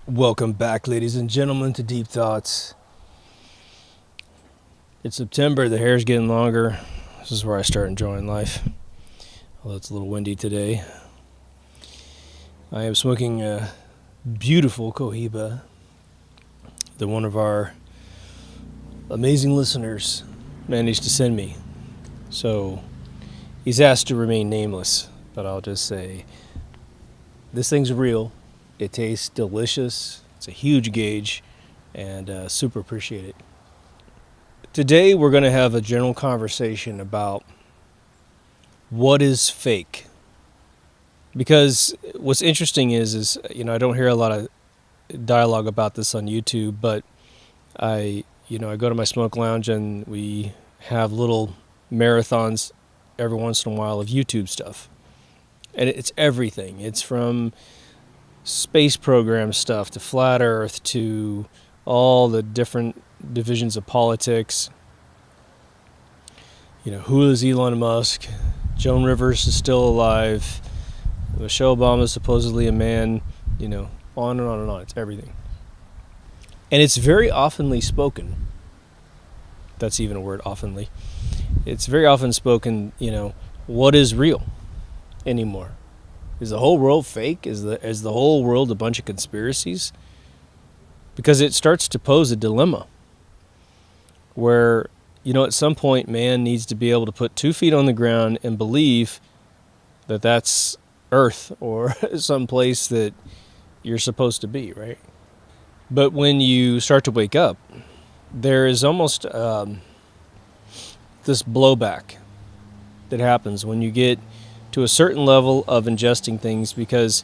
Welcome back, ladies and gentlemen, to Deep Thoughts. It's September, the hair's getting longer. This is where I start enjoying life. Although it's a little windy today. I am smoking a beautiful Cohiba that one of our amazing listeners managed to send me. So he's asked to remain nameless, but I'll just say this thing's real. It tastes delicious. It's a huge gauge, and super appreciate it. Today we're going to have a general conversation about what is fake. Because what's interesting is I don't hear a lot of dialogue about this on YouTube, but I go to my smoke lounge and we have little marathons every once in a while of YouTube stuff. And it's everything. It's from space program stuff to flat earth to all the different divisions of politics. Who is Elon Musk? Joan Rivers is still alive. Michelle Obama is supposedly a man. On and on and on. It's everything. And it's very oftenly spoken. That's even a word, oftenly. It's very often spoken, what is real anymore? Is the whole world fake? Is the whole world a bunch of conspiracies? Because it starts to pose a dilemma where, at some point man needs to be able to put 2 feet on the ground and believe that that's Earth or some place that you're supposed to be, right? But when you start to wake up, there is almost this blowback that happens when you get to a certain level of ingesting things, because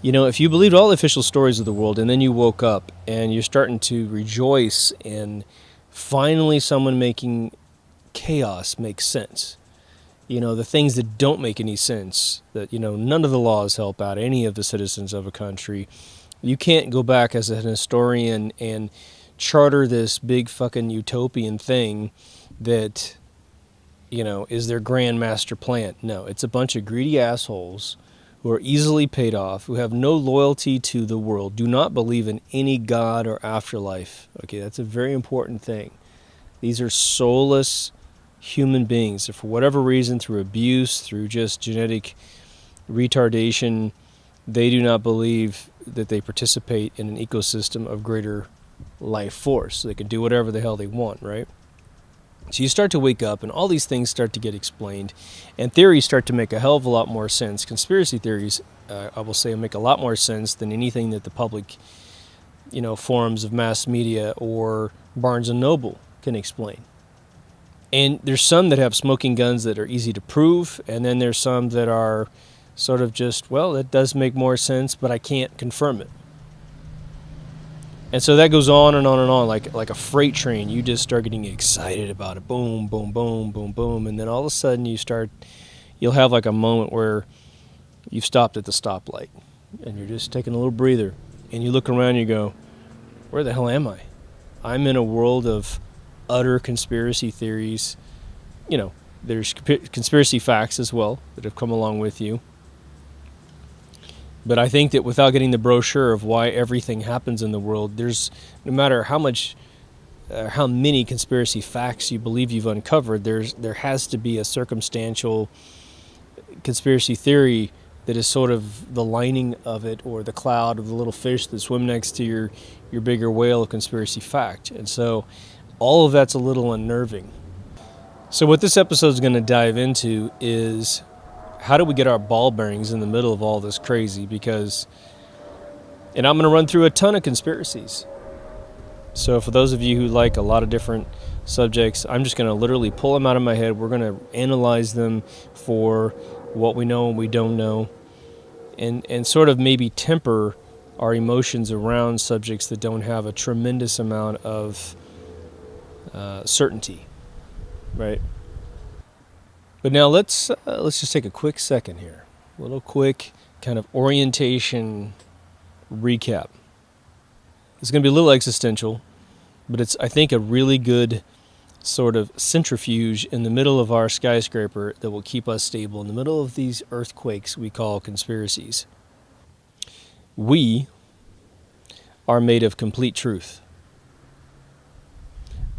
if you believed all the official stories of the world and then you woke up and you're starting to rejoice in finally someone making chaos make sense, the things that don't make any sense, that none of the laws help out any of the citizens of a country, you can't go back as an historian and charter this big fucking utopian thing that is their grand master plan. No, it's a bunch of greedy assholes who are easily paid off, who have no loyalty to the world, do not believe in any God or afterlife. Okay, that's a very important thing. These are soulless human beings. If for whatever reason, through abuse, through just genetic retardation, they do not believe that they participate in an ecosystem of greater life force. So they can do whatever the hell they want, right? So you start to wake up and all these things start to get explained and theories start to make a hell of a lot more sense. Conspiracy theories, I will say, make a lot more sense than anything that the public, forums of mass media or Barnes & Noble can explain. And there's some that have smoking guns that are easy to prove, and then there's some that are sort of just, well, that does make more sense, but I can't confirm it. And so that goes on and on and on, like a freight train. You just start getting excited about it. Boom, boom, boom, boom, boom. And then all of a sudden you'll have like a moment where you've stopped at the stoplight and you're just taking a little breather. And you look around and you go, where the hell am I? I'm in a world of utter conspiracy theories. There's conspiracy facts as well that have come along with you. But I think that without getting the brochure of why everything happens in the world, there's, no matter how many conspiracy facts you believe you've uncovered, there has to be a circumstantial conspiracy theory that is sort of the lining of it, or the cloud of the little fish that swim next to your bigger whale of conspiracy fact. And so all of that's a little unnerving. So what this episode is going to dive into is, how do we get our ball bearings in the middle of all this crazy? And I'm going to run through a ton of conspiracies. So for those of you who like a lot of different subjects, I'm just going to literally pull them out of my head. We're going to analyze them for what we know and we don't know. and sort of maybe temper our emotions around subjects that don't have a tremendous amount of certainty, right? But now let's just take a quick second here, a little quick kind of orientation recap. It's going to be a little existential, but it's, I think, a really good sort of centrifuge in the middle of our skyscraper that will keep us stable in the middle of these earthquakes we call conspiracies. We are made of complete truth.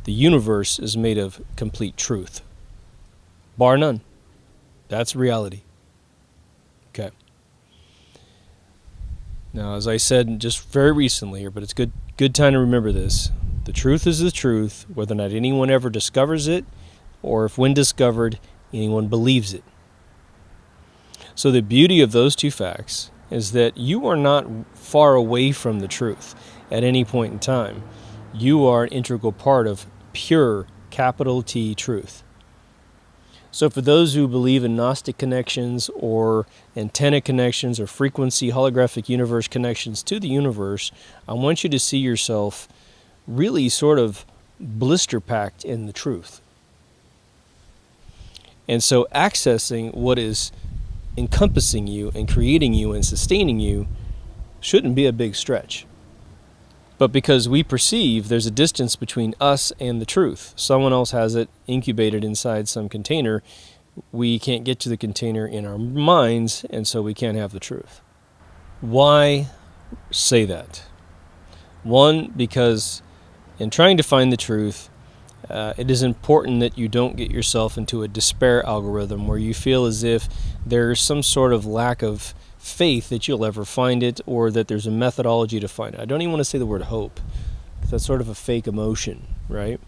The universe is made of complete truth. Bar none. That's reality. Okay. Now, as I said just very recently here, but it's good time to remember this. The truth is the truth, whether or not anyone ever discovers it, or if when discovered, anyone believes it. So the beauty of those two facts is that you are not far away from the truth at any point in time. You are an integral part of pure, capital T, truth. So for those who believe in Gnostic connections or antenna connections or frequency holographic universe connections to the universe, I want you to see yourself really sort of blister packed in the truth. And so accessing what is encompassing you and creating you and sustaining you shouldn't be a big stretch. But because we perceive there's a distance between us and the truth, someone else has it incubated inside some container, we can't get to the container in our minds, and so we can't have the truth. Why say that? One, because in trying to find the truth, it is important that you don't get yourself into a despair algorithm where you feel as if there's some sort of lack of faith that you'll ever find it, or that there's a methodology to find it. I don't even want to say the word hope, because that's sort of a fake emotion, right?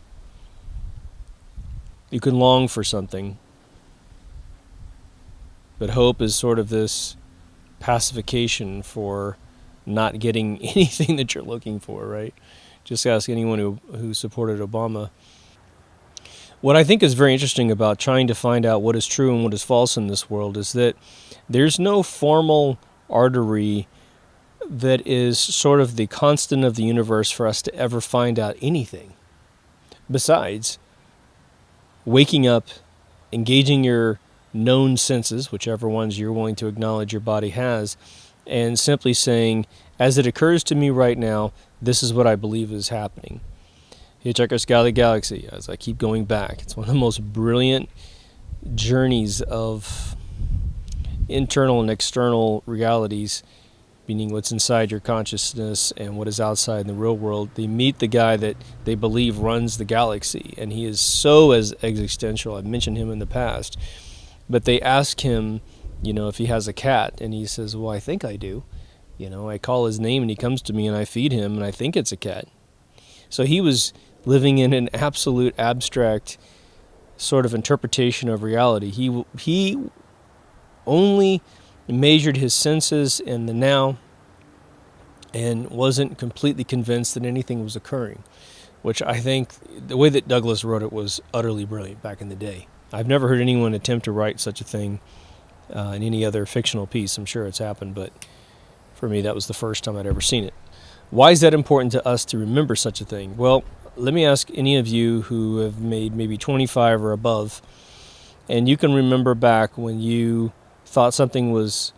You can long for something, but hope is sort of this pacification for not getting anything that you're looking for, right? Just ask anyone who supported Obama. What I think is very interesting about trying to find out what is true and what is false in this world is that there's no formal artery that is sort of the constant of the universe for us to ever find out anything. Besides waking up, engaging your known senses, whichever ones you're willing to acknowledge your body has, and simply saying, as it occurs to me right now, this is what I believe is happening. Hitchhiker's Galaxy, as I keep going back, it's one of the most brilliant journeys of internal and external realities, meaning what's inside your consciousness and what is outside in the real world. They meet the guy that they believe runs the galaxy, and he is so as existential. I've mentioned him in the past. But they ask him, if he has a cat, and he says, well, I think I do. I call his name, and he comes to me, and I feed him, and I think it's a cat. So he was living in an absolute abstract sort of interpretation of reality. He only measured his senses in the now and wasn't completely convinced that anything was occurring, which I think the way that Douglas wrote it was utterly brilliant back in the day. I've never heard anyone attempt to write such a thing in any other fictional piece. I'm sure it's happened, but for me, that was the first time I'd ever seen it. Why is that important to us to remember such a thing? Well, let me ask any of you who have made maybe 25 or above, and you can remember back when you thought something was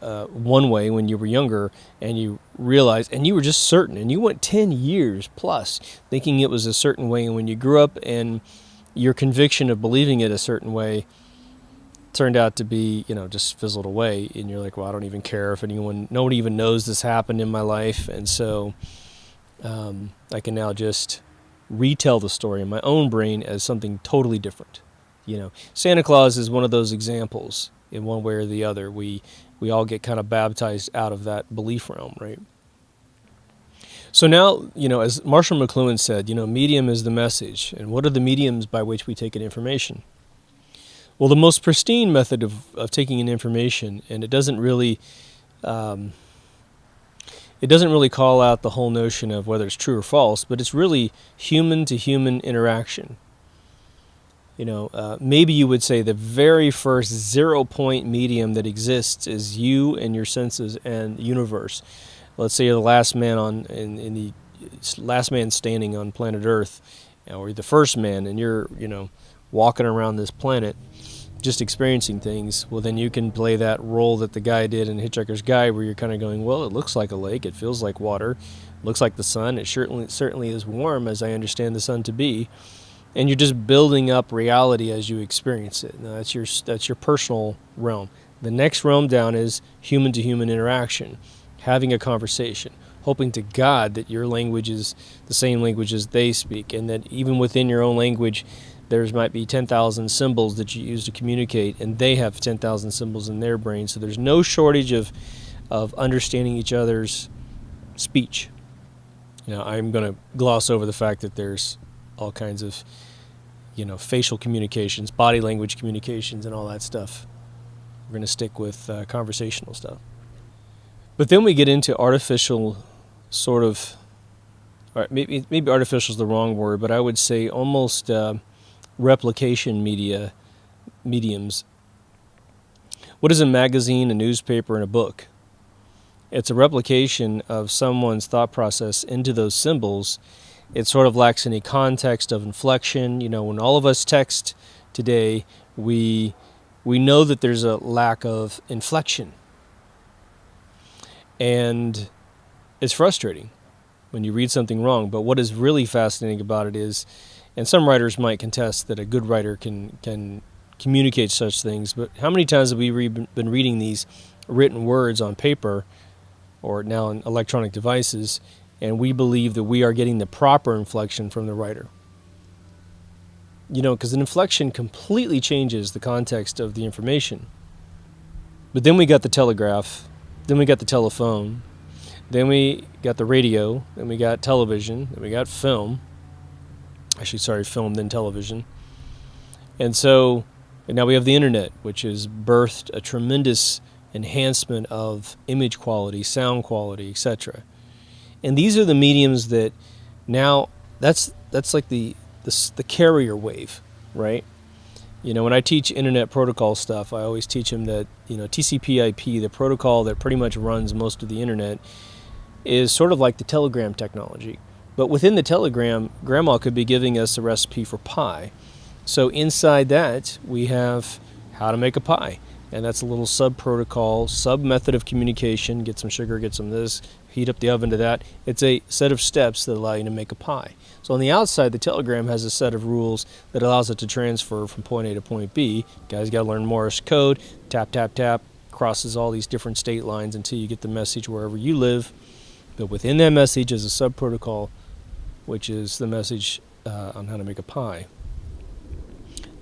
one way when you were younger, and you realized, and you were just certain, and you went 10 years plus thinking it was a certain way, and when you grew up and your conviction of believing it a certain way turned out to be, just fizzled away, and you're like, well, I don't even care if nobody even knows this happened in my life, and so I can now just retell the story in my own brain as something totally different. Santa Claus is one of those examples in one way or the other. We all get kind of baptized out of that belief realm, right? So now, as Marshall McLuhan said, medium is the message. And what are the mediums by which we take in information? Well, the most pristine method of taking in information, and it doesn't really call out the whole notion of whether it's true or false, but it's really human-to-human interaction. Maybe you would say the very first 0-point medium that exists is you and your senses and the universe. Let's say you're the last man in the last man standing on planet Earth, or you're the first man, and you're walking around this planet, just experiencing things. Well, then you can play that role that the guy did in Hitchhiker's Guide, where you're kind of going, well, it looks like a lake, it feels like water, it looks like the sun, it certainly is warm, as I understand the sun to be. And you're just building up reality as you experience it. Now, that's your personal realm. The next realm down is human-to-human interaction, having a conversation, hoping to God that your language is the same language as they speak, and that even within your own language, there might be 10,000 symbols that you use to communicate, and they have 10,000 symbols in their brain. So there's no shortage of understanding each other's speech. I'm going to gloss over the fact that there's all kinds of facial communications, body language communications, and all that stuff. We're going to stick with conversational stuff. But then we get into artificial sort of, maybe artificial is the wrong word, but I would say almost replication mediums. What is a magazine, a newspaper, and a book? It's a replication of someone's thought process into those symbols. It sort of lacks any context of inflection. When all of us text today, we know that there's a lack of inflection. And it's frustrating when you read something wrong. But what is really fascinating about it is, and some writers might contest that a good writer can communicate such things, but how many times have we been reading these written words on paper or now on electronic devices, and we believe that we are getting the proper inflection from the writer? Because an inflection completely changes the context of the information. But then we got the telegraph, then we got the telephone, then we got the radio, then we got television, then we got film. Film, then television. And now we have the internet, which has birthed a tremendous enhancement of image quality, sound quality, etc. And these are the mediums that now, that's like the carrier wave, right? When I teach internet protocol stuff, I always teach them that, TCP/IP, the protocol that pretty much runs most of the internet, is sort of like the telegram technology. But within the telegram, Grandma could be giving us a recipe for pie. So inside that, we have how to make a pie. And that's a little sub-protocol, sub-method of communication. Get some sugar, get some this, heat up the oven to that. It's a set of steps that allow you to make a pie. So on the outside, the telegram has a set of rules that allows it to transfer from point A to point B. Guys got to learn Morse code. Tap, tap, tap. Crosses all these different state lines until you get the message wherever you live. But within that message is a sub-protocol, which is the message on how to make a pie.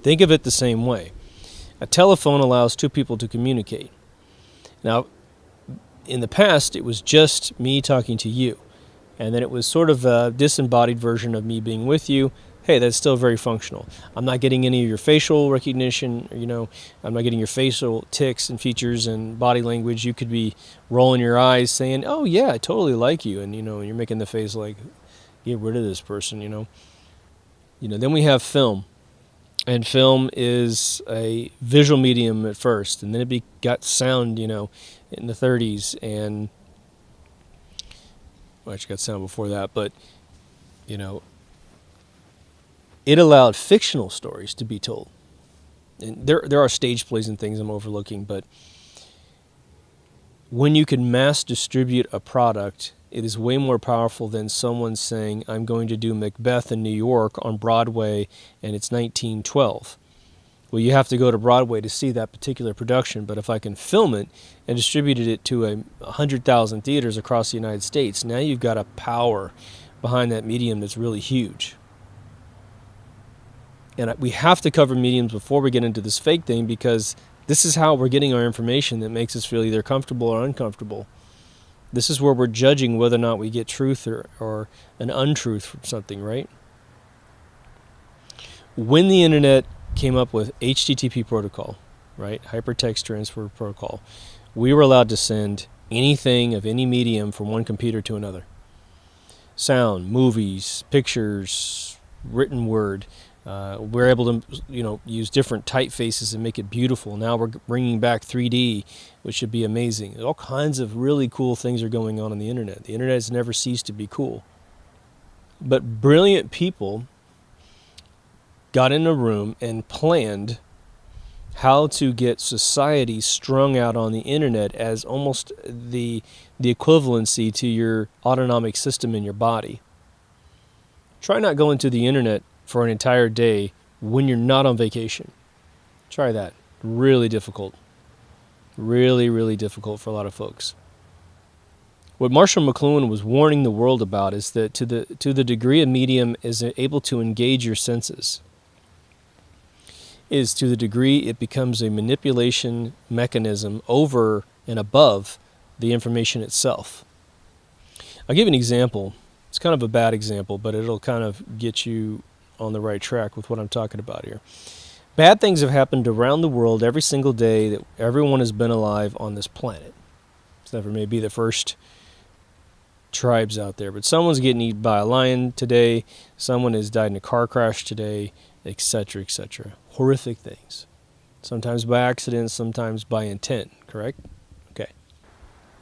Think of it the same way. A telephone allows two people to communicate. Now, in the past, it was just me talking to you. And then it was sort of a disembodied version of me being with you. Hey, that's still very functional. I'm not getting any of your facial recognition, I'm not getting your facial tics and features and body language. You could be rolling your eyes saying, oh yeah, I totally like you. And, and you're making the face like, get rid of this person, Then we have film. And film is a visual medium at first, and then it got sound, in the 30s, and actually got sound before that, but it allowed fictional stories to be told. And there are stage plays and things I'm overlooking, but when you can mass distribute a product, it is way more powerful than someone saying, I'm going to do Macbeth in New York on Broadway, and it's 1912. Well, you have to go to Broadway to see that particular production, but if I can film it and distribute it to 100,000 theaters across the United States, now you've got a power behind that medium that's really huge. And we have to cover mediums before we get into this fake thing, because this is how we're getting our information that makes us feel either comfortable or uncomfortable. This is where we're judging whether or not we get truth or an untruth from something, right? When the internet came up with HTTP protocol, right, hypertext transfer protocol, we were allowed to send anything of any medium from one computer to another. Sound, movies, pictures, written word, We're able to, use different typefaces and make it beautiful. Now we're bringing back 3D, which should be amazing. All kinds of really cool things are going on the internet. The internet has never ceased to be cool. But brilliant people got in a room and planned how to get society strung out on the internet as almost the equivalency to your autonomic system in your body. Try not going to the internet for an entire day when you're not on vacation. Try that. Really difficult. Really, really difficult for a lot of folks. What Marshall McLuhan was warning the world about is that to the degree a medium is able to engage your senses, is to the degree it becomes a manipulation mechanism over and above the information itself. I'll give you an example. It's kind of a bad example, but it'll kind of get you on the right track with what I'm talking about here. Bad things have happened around the world every single day that everyone has been alive on this planet. It's never may be the first tribes out there, but someone's getting eaten by a lion today, someone has died in a car crash today, etc., etc. Horrific things. Sometimes by accident, sometimes by intent, correct? Okay.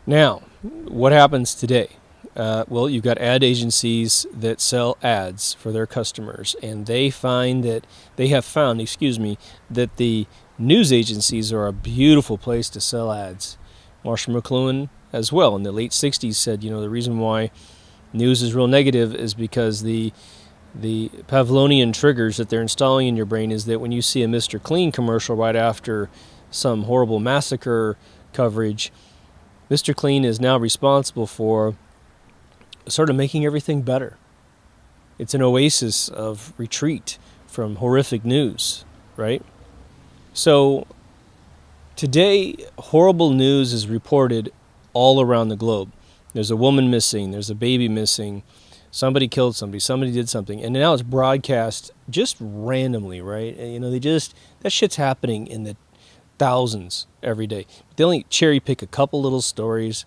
Now, what happens today? Well, you've got ad agencies that sell ads for their customers, and they have found, that the news agencies are a beautiful place to sell ads. Marshall McLuhan as well in the late 60s said, the reason why news is real negative is because the Pavlovian triggers that they're installing in your brain is that when you see a Mr. Clean commercial right after some horrible massacre coverage, Mr. Clean is now responsible for sort of making everything better. It's an oasis of retreat from horrific news, right? So today, horrible news is reported all around the globe. There's a woman missing, there's a baby missing, somebody killed somebody did something, and now it's broadcast just randomly, right? And, that shit's happening in the thousands every day. They only cherry pick a couple little stories,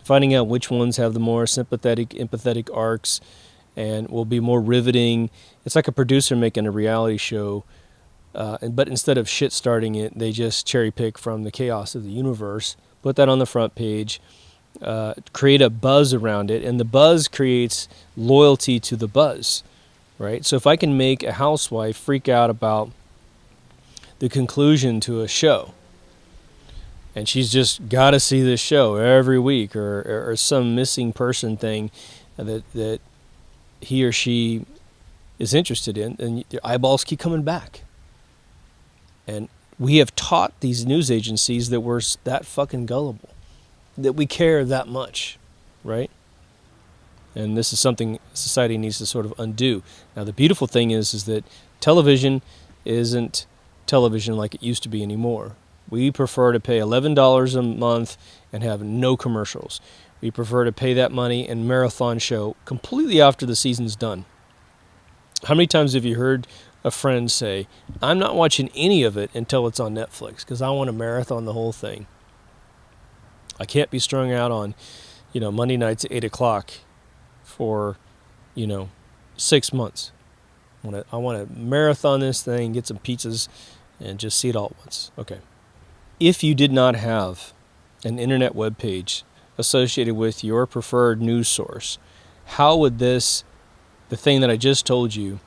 finding out which ones have the more sympathetic, empathetic arcs and will be more riveting. It's like a producer making a reality show, but instead of shit starting it, they just cherry pick from the chaos of the universe, put that on the front page, create a buzz around it, and the buzz creates loyalty to the buzz, right? So if I can make a housewife freak out about the conclusion to a show, and she's just got to see this show every week, or some missing person thing that he or she is interested in, and the eyeballs keep coming back. And we have taught these news agencies that we're that fucking gullible, that we care that much, right? And this is something society needs to sort of undo. Now, the beautiful thing is that television isn't television like it used to be anymore. We prefer to pay $11 a month and have no commercials. We prefer to pay that money and marathon show completely after the season's done. How many times have you heard a friend say, I'm not watching any of it until it's on Netflix because I want to marathon the whole thing. I can't be strung out on, Monday nights at 8 o'clock for, 6 months. I want to marathon this thing, get some pizzas, and just see it all at once. Okay. If you did not have an internet web page associated with your preferred news source, how would the thing that I just told you,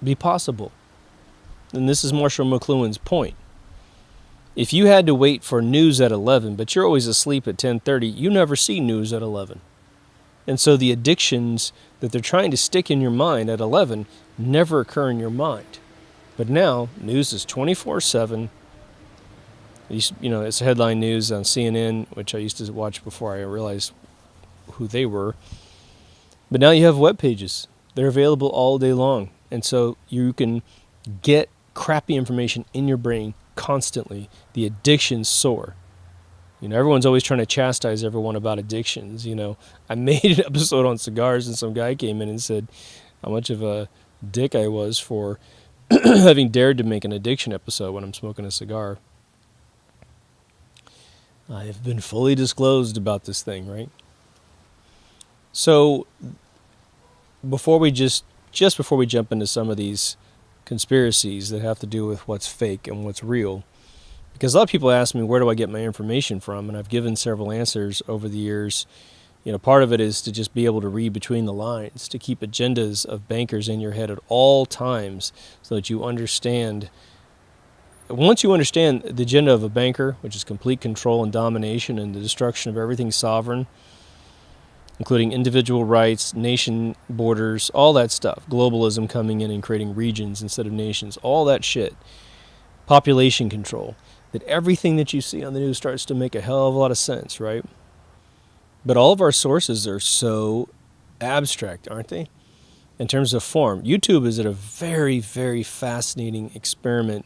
be possible? And this is Marshall McLuhan's point. If you had to wait for news at 11, but you're always asleep at 10:30, you never see news at 11. And so the addictions that they're trying to stick in your mind at 11 never occur in your mind. But now, news is 24/7. It's headline news on CNN, which I used to watch before I realized who they were. But now you have web pages. They're available all day long. And so you can get crappy information in your brain constantly. The addictions soar. Everyone's always trying to chastise everyone about addictions. I made an episode on cigars, and some guy came in and said how much of a dick I was for having dared to make an addiction episode when I'm smoking a cigar. I have been fully disclosed about this thing, right? So before we jump into some of these conspiracies that have to do with what's fake and what's real. Because a lot of people ask me, where do I get my information from? And I've given several answers over the years. Part of it is to just be able to read between the lines, to keep agendas of bankers in your head at all times so that you understand. Once you understand the agenda of a banker, which is complete control and domination and the destruction of everything sovereign, including individual rights, nation borders, all that stuff, globalism coming in and creating regions instead of nations, all that shit, population control, that everything that you see on the news starts to make a hell of a lot of sense, right? But all of our sources are so abstract, aren't they? In terms of form. YouTube is a very, very fascinating experiment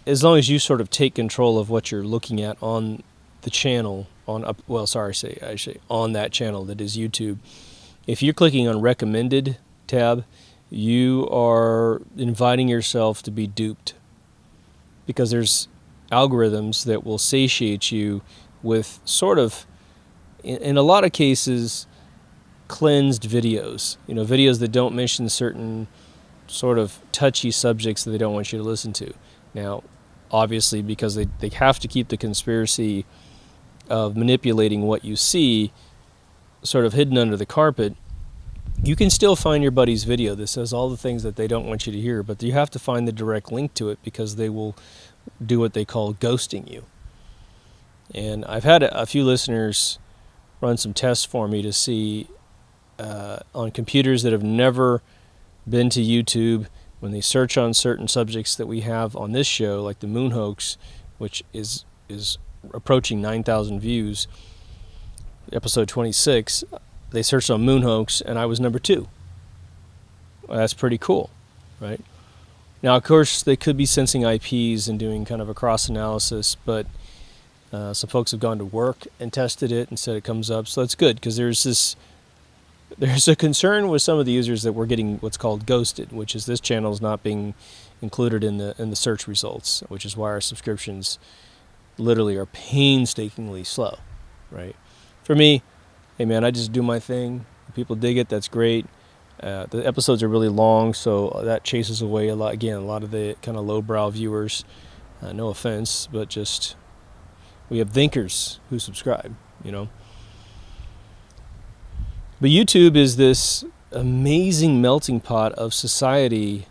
as long as you sort of take control of what you're looking at on the channel, on that channel that is YouTube. If you're clicking on recommended tab, you are inviting yourself to be duped, because there's algorithms that will satiate you with sort of, in a lot of cases, cleansed videos. Videos that don't mention certain sort of touchy subjects that they don't want you to listen to. Now, obviously, because they have to keep the conspiracy of manipulating what you see sort of hidden under the carpet, you can still find your buddy's video that says all the things that they don't want you to hear, but you have to find the direct link to it, because they will do what they call ghosting you. And I've had a few listeners run some tests for me to see on computers that have never been to YouTube, when they search on certain subjects that we have on this show, like the moon hoax, which is approaching 9,000 views, episode 26, they searched on moon hoax, and I was number 2. Well, that's pretty cool, right? Now, of course, they could be sensing IPs and doing kind of a cross-analysis, but some folks have gone to work and tested it and said it comes up, so that's good, because there's a concern with some of the users that we're getting what's called ghosted, which is this channel is not being included in the search results, which is why our subscriptions literally are painstakingly slow, right? For me, hey man, I just do my thing. If people dig it, that's great. The episodes are really long, so that chases away a lot of the kind of lowbrow viewers. No offense, but just we have thinkers who subscribe, But YouTube is this amazing melting pot of society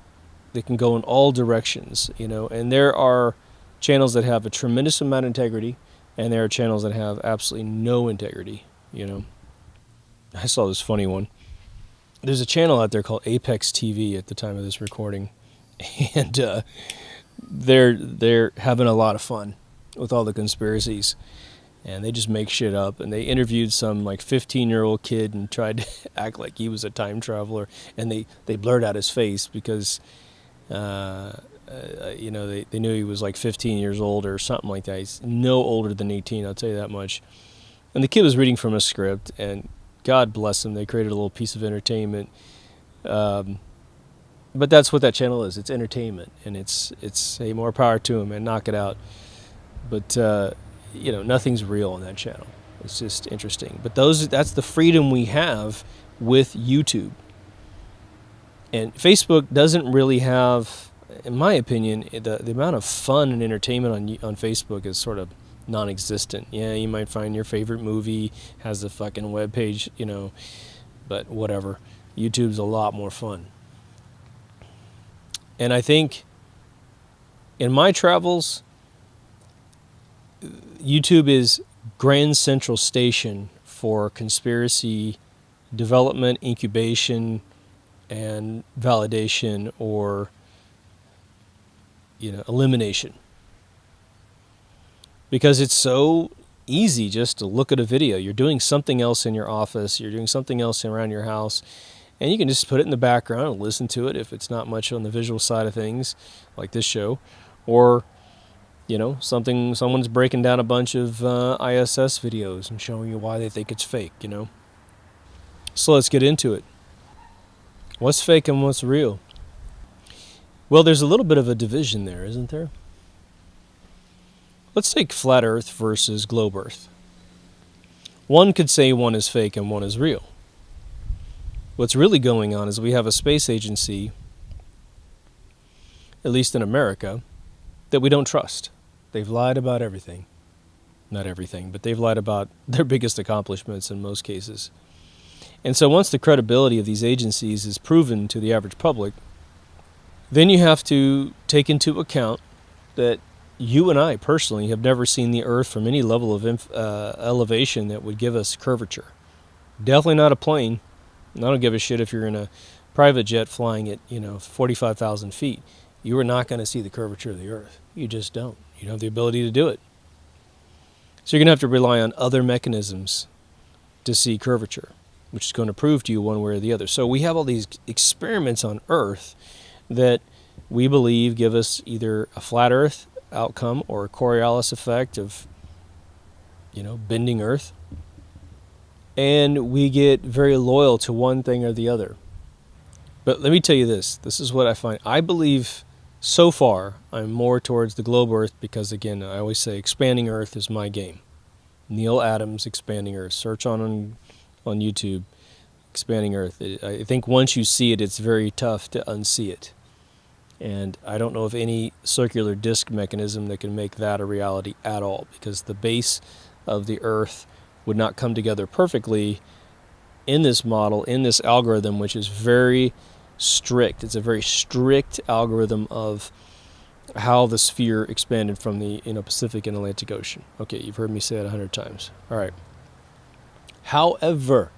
that can go in all directions, and there are channels that have a tremendous amount of integrity, and there are channels that have absolutely no integrity, I saw this funny one. There's a channel out there called Apex TV at the time of this recording, and they're having a lot of fun with all the conspiracies. And they just make shit up. And they interviewed some 15-year-old kid and tried to act like he was a time traveler. And they blurred out his face because, they knew he was 15 years old or something like that. He's no older than 18, I'll tell you that much. And the kid was reading from a script, and God bless them, they created a little piece of entertainment. But that's what that channel is. It's entertainment, and it's hey, more power to them, and knock it out. But nothing's real on that channel. It's just interesting. But that's the freedom we have with YouTube. And Facebook doesn't really have, in my opinion, the amount of fun and entertainment on Facebook is sort of non-existent. Yeah, you might find your favorite movie has a fucking web page, but whatever. YouTube's a lot more fun. And I think in my travels, YouTube is Grand Central Station for conspiracy development, incubation, and validation, or elimination. Because it's so easy just to look at a video. You're doing something else in your office, you're doing something else around your house, and you can just put it in the background and listen to it if it's not much on the visual side of things, like this show, or someone's breaking down a bunch of ISS videos and showing you why they think it's fake, So let's get into it. What's fake and what's real? Well, there's a little bit of a division there, isn't there? Let's take flat Earth versus globe Earth. One could say one is fake and one is real. What's really going on is we have a space agency at least in America, that we don't trust. They've lied about everything. Not everything, but they've lied about their biggest accomplishments in most cases. And so once the credibility of these agencies is proven to the average public, then you have to take into account that you and I personally have never seen the Earth from any level of elevation that would give us curvature. Definitely not a plane. And I don't give a shit if you're in a private jet flying at 45,000 feet. You are not going to see the curvature of the Earth. You just don't. You don't have the ability to do it. So you're going to have to rely on other mechanisms to see curvature, which is going to prove to you one way or the other. So we have all these experiments on Earth that we believe give us either a flat Earth outcome or a Coriolis effect of, bending Earth. And we get very loyal to one thing or the other. But let me tell you this. This is what I find. I believe so far I'm more towards the globe Earth because, again, I always say expanding Earth is my game. Neil Adams, Expanding Earth. Search on YouTube, Expanding Earth. I think once you see it, it's very tough to unsee it. And I don't know of any circular disk mechanism that can make that a reality at all, because the base of the Earth would not come together perfectly in this model, in this algorithm, which is very strict. It's a very strict algorithm of how the sphere expanded from the Pacific and Atlantic Ocean. Okay, you've heard me say it 100 times. All right. However,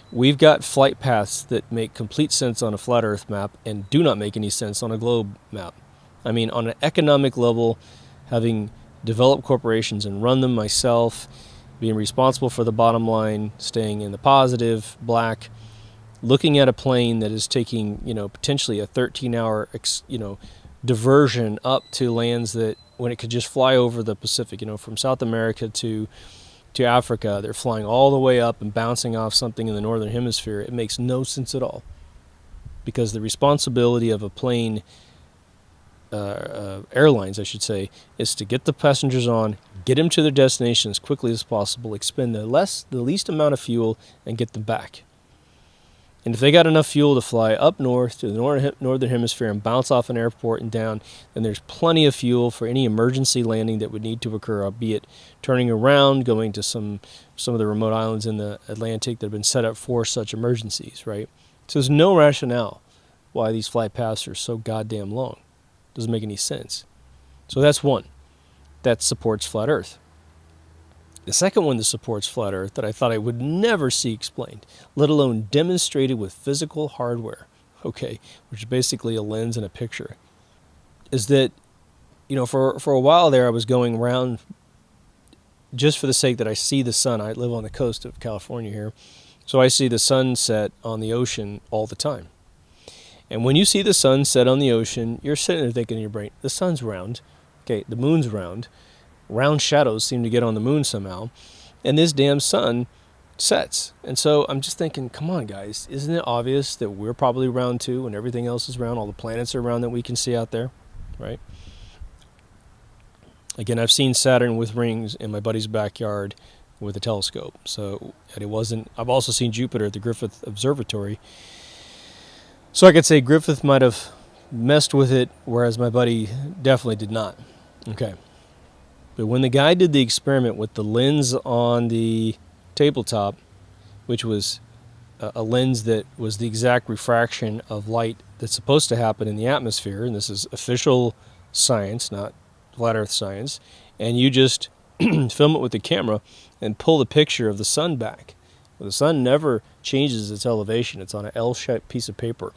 we've got flight paths that make complete sense on a flat Earth map and do not make any sense on a globe map. I mean, on an economic level, having developed corporations and run them myself, being responsible for the bottom line, staying in the positive, black, looking at a plane that is taking, potentially a 13-hour, diversion up to lands that when it could just fly over the Pacific, from South America to Africa, they're flying all the way up and bouncing off something in the northern hemisphere. It makes no sense at all, because the responsibility of a plane, airlines, I should say, is to get the passengers on, get them to their destination as quickly as possible, expend the least amount of fuel, and get them back. And if they got enough fuel to fly up north to the northern hemisphere and bounce off an airport and down, then there's plenty of fuel for any emergency landing that would need to occur, albeit turning around, going to some of the remote islands in the Atlantic that have been set up for such emergencies, right? So there's no rationale why these flight paths are so goddamn long. Doesn't make any sense. So that's one. That supports flat Earth. The second one that supports flat Earth that I thought I would never see explained, let alone demonstrated with physical hardware, which is basically a lens and a picture, is that, for a while there I was going around just for the sake that I see the sun. I live on the coast of California here, so I see the sunset on the ocean all the time. And when you see the sun set on the ocean, you're sitting there thinking in your brain, the sun's round, the moon's round. Round shadows seem to get on the moon somehow, and this damn sun sets. And so I'm just thinking, come on, guys, isn't it obvious that we're probably round too, and everything else is round, all the planets are round that we can see out there, right? Again, I've seen Saturn with rings in my buddy's backyard with a telescope. So I've also seen Jupiter at the Griffith Observatory. So I could say Griffith might have messed with it, whereas my buddy definitely did not. Okay. But when the guy did the experiment with the lens on the tabletop, which was a lens that was the exact refraction of light that's supposed to happen in the atmosphere, and this is official science, not flat Earth science, and you just film it with the camera and pull the picture of the sun back. Well, the sun never changes its elevation. It's on an L-shaped piece of paper,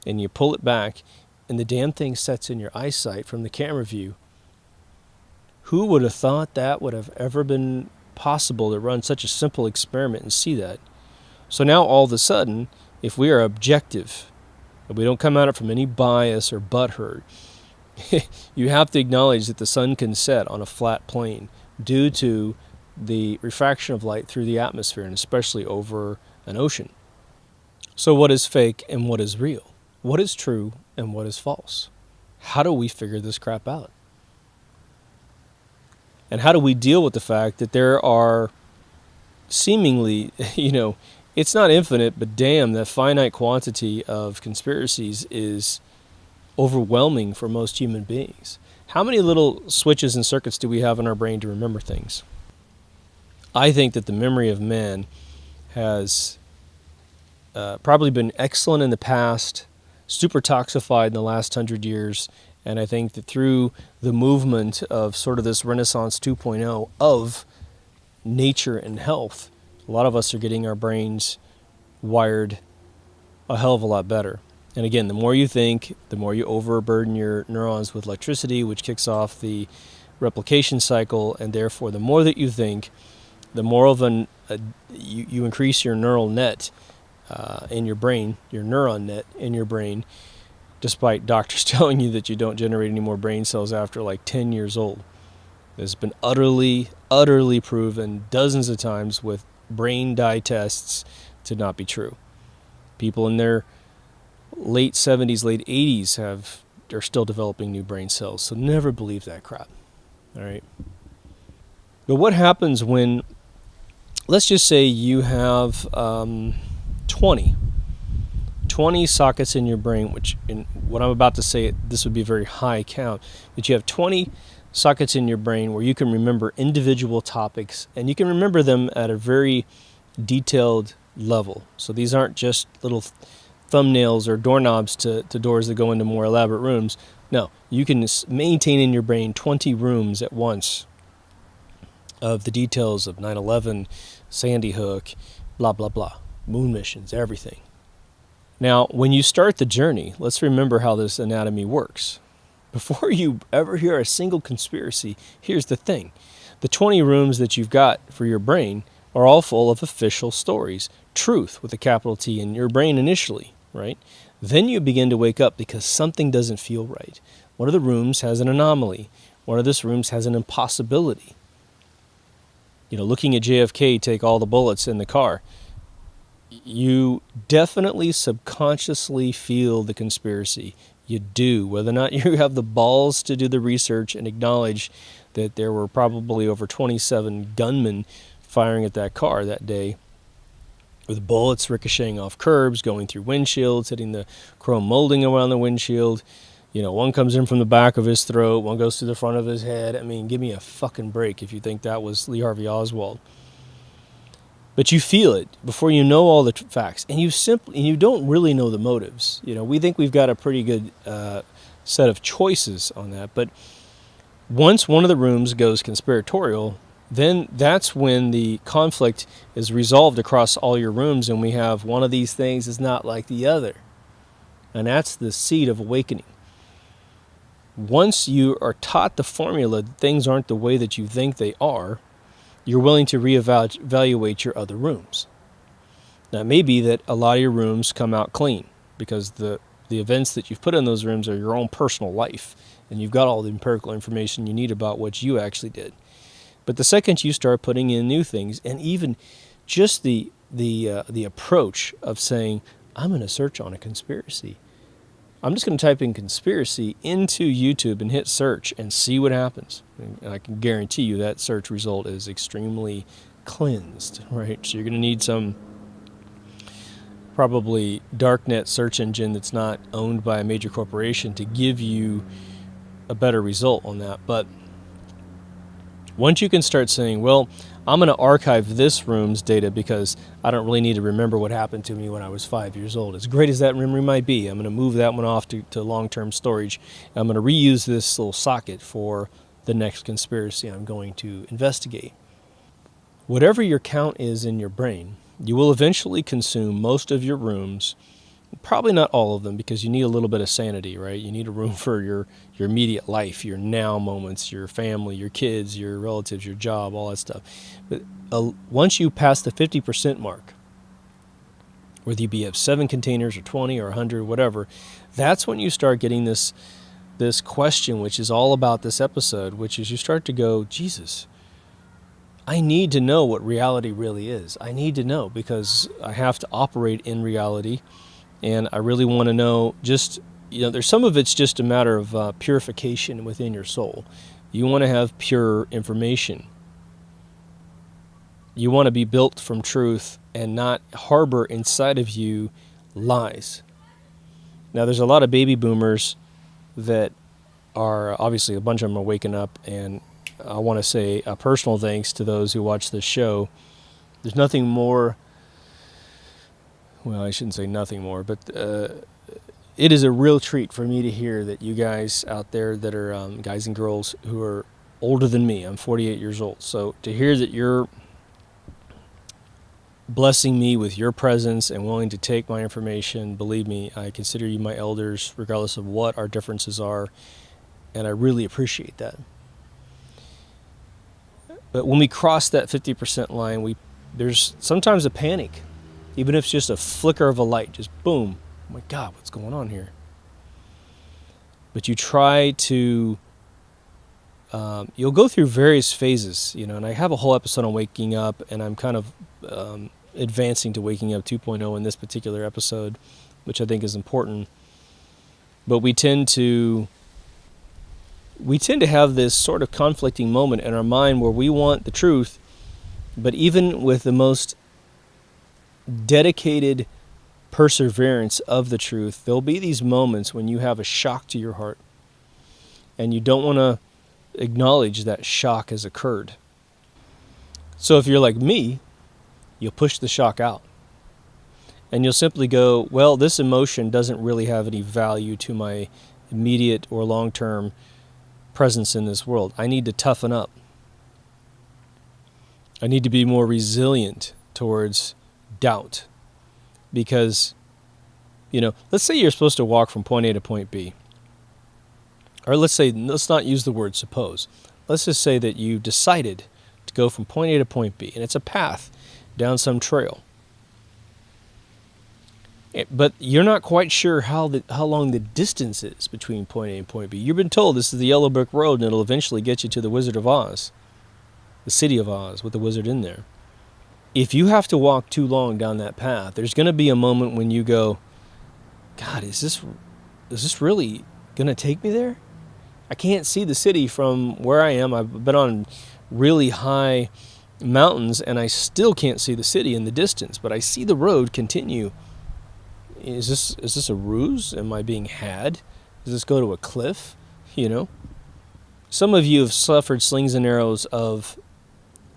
and you pull it back, and the damn thing sets in your eyesight from the camera view. Who would have thought that would have ever been possible to run such a simple experiment and see that? So now all of a sudden, if we are objective, if we don't come at it from any bias or butthurt, you have to acknowledge that the sun can set on a flat plane due to the refraction of light through the atmosphere, and especially over an ocean. So what is fake and what is real? What is true and what is false? How do we figure this crap out? And how do we deal with the fact that there are seemingly, it's not infinite, but damn, that finite quantity of conspiracies is overwhelming for most human beings. How many little switches and circuits do we have in our brain to remember things? I think that the memory of man has probably been excellent in the past, super toxified in the last 100 years, and I think that through the movement of sort of this Renaissance 2.0 of nature and health, a lot of us are getting our brains wired a hell of a lot better. And again, the more you think, the more you overburden your neurons with electricity, which kicks off the replication cycle, and therefore the more that you think, the more of you increase your neural net in your brain, your neuron net in your brain, despite doctors telling you that you don't generate any more brain cells after like 10 years old. It's been utterly, utterly proven dozens of times with brain dye tests to not be true. People in their late 70s, late 80s are still developing new brain cells, so never believe that crap. All right. But what happens when, let's just say you have 20 sockets in your brain, which in what I'm about to say, this would be a very high count, but you have 20 sockets in your brain where you can remember individual topics, and you can remember them at a very detailed level. So these aren't just little thumbnails or doorknobs to doors that go into more elaborate rooms. No, you can maintain in your brain 20 rooms at once of the details of 9/11, Sandy Hook, blah, blah, blah, moon missions, everything. Now, when you start the journey, let's remember how this anatomy works. Before you ever hear a single conspiracy, here's the thing. The 20 rooms that you've got for your brain are all full of official stories, truth with a capital T in your brain initially, right? Then you begin to wake up because something doesn't feel right. One of the rooms has an anomaly. One of those rooms has an impossibility. Looking at JFK take all the bullets in the car, you definitely subconsciously feel the conspiracy. You do. Whether or not you have the balls to do the research and acknowledge that there were probably over 27 gunmen firing at that car that day, with bullets ricocheting off curbs, going through windshields, hitting the chrome molding around the windshield. One comes in from the back of his throat, one goes through the front of his head. I mean, give me a fucking break if you think that was Lee Harvey Oswald. But you feel it before you know all the facts, and you don't really know the motives. We think we've got a pretty good set of choices on that, but once one of the rooms goes conspiratorial, then that's when the conflict is resolved across all your rooms, and we have one of these things is not like the other, and that's the seed of awakening. Once you are taught the formula that things aren't the way that you think they are, you're willing to reevaluate your other rooms. Now, it may be that a lot of your rooms come out clean because the events that you've put in those rooms are your own personal life, and you've got all the empirical information you need about what you actually did. But the second you start putting in new things, and even just the approach of saying, I'm going to search on a conspiracy. I'm just going to type in conspiracy into YouTube and hit search and see what happens. And I can guarantee you that search result is extremely cleansed, right? So you're going to need some probably darknet search engine that's not owned by a major corporation to give you a better result on that. But once you can start saying, well, I'm going to archive this room's data because I don't really need to remember what happened to me when I was 5 years old. As great as that memory might be, I'm going to move that one off to long-term storage. I'm going to reuse this little socket for the next conspiracy I'm going to investigate. Whatever your count is in your brain, you will eventually consume most of your rooms. Probably not all of them, because you need a little bit of sanity, right? You need a room for your immediate life, your now moments, your family, your kids, your relatives, your job, all that stuff. But once you pass the 50% mark, whether you have 7 containers or 20 or 100, whatever, that's when you start getting this question, which is all about this episode, which is you start to go, Jesus, I need to know what reality really is. I need to know because I have to operate in reality. And I really want to know there's some of it's just a matter of purification within your soul. You want to have pure information. You want to be built from truth and not harbor inside of you lies. Now, there's a lot of baby boomers that are obviously a bunch of them are waking up, and I want to say a personal thanks to those who watch this show. There's nothing more, well, I shouldn't say nothing more, but it is a real treat for me to hear that you guys out there that are guys and girls who are older than me. I'm 48 years old. So to hear that you're blessing me with your presence and willing to take my information, believe me, I consider you my elders regardless of what our differences are, and I really appreciate that. But when we cross that 50% line, there's sometimes a panic, even if it's just a flicker of a light, just boom. Oh my God, what's going on here? But you try to, you'll go through various phases, and I have a whole episode on waking up, and I'm kind of advancing to waking up 2.0 in this particular episode, which I think is important. But we tend to have this sort of conflicting moment in our mind where we want the truth, but even with the most dedicated perseverance of the truth, there'll be these moments when you have a shock to your heart, and you don't want to acknowledge that shock has occurred. So if you're like me, you'll push the shock out, and you'll simply go, well, this emotion doesn't really have any value to my immediate or long-term presence in this world. I need to toughen up. I need to be more resilient towards doubt. Because, let's say you're supposed to walk from point A to point B. Or let's not use the word suppose. Let's just say that you decided to go from point A to point B, and it's a path down some trail. But you're not quite sure how long the distance is between point A and point B. You've been told this is the yellow brick road, and it'll eventually get you to the Wizard of Oz, the city of Oz, with the wizard in there. If you have to walk too long down that path, there's going to be a moment when you go, God, is this really going to take me there? I can't see the city from where I am. I've been on really high mountains, and I still can't see the city in the distance, but I see the road continue. Is this a ruse? Am I being had? Does this go to a cliff? Some of you have suffered slings and arrows of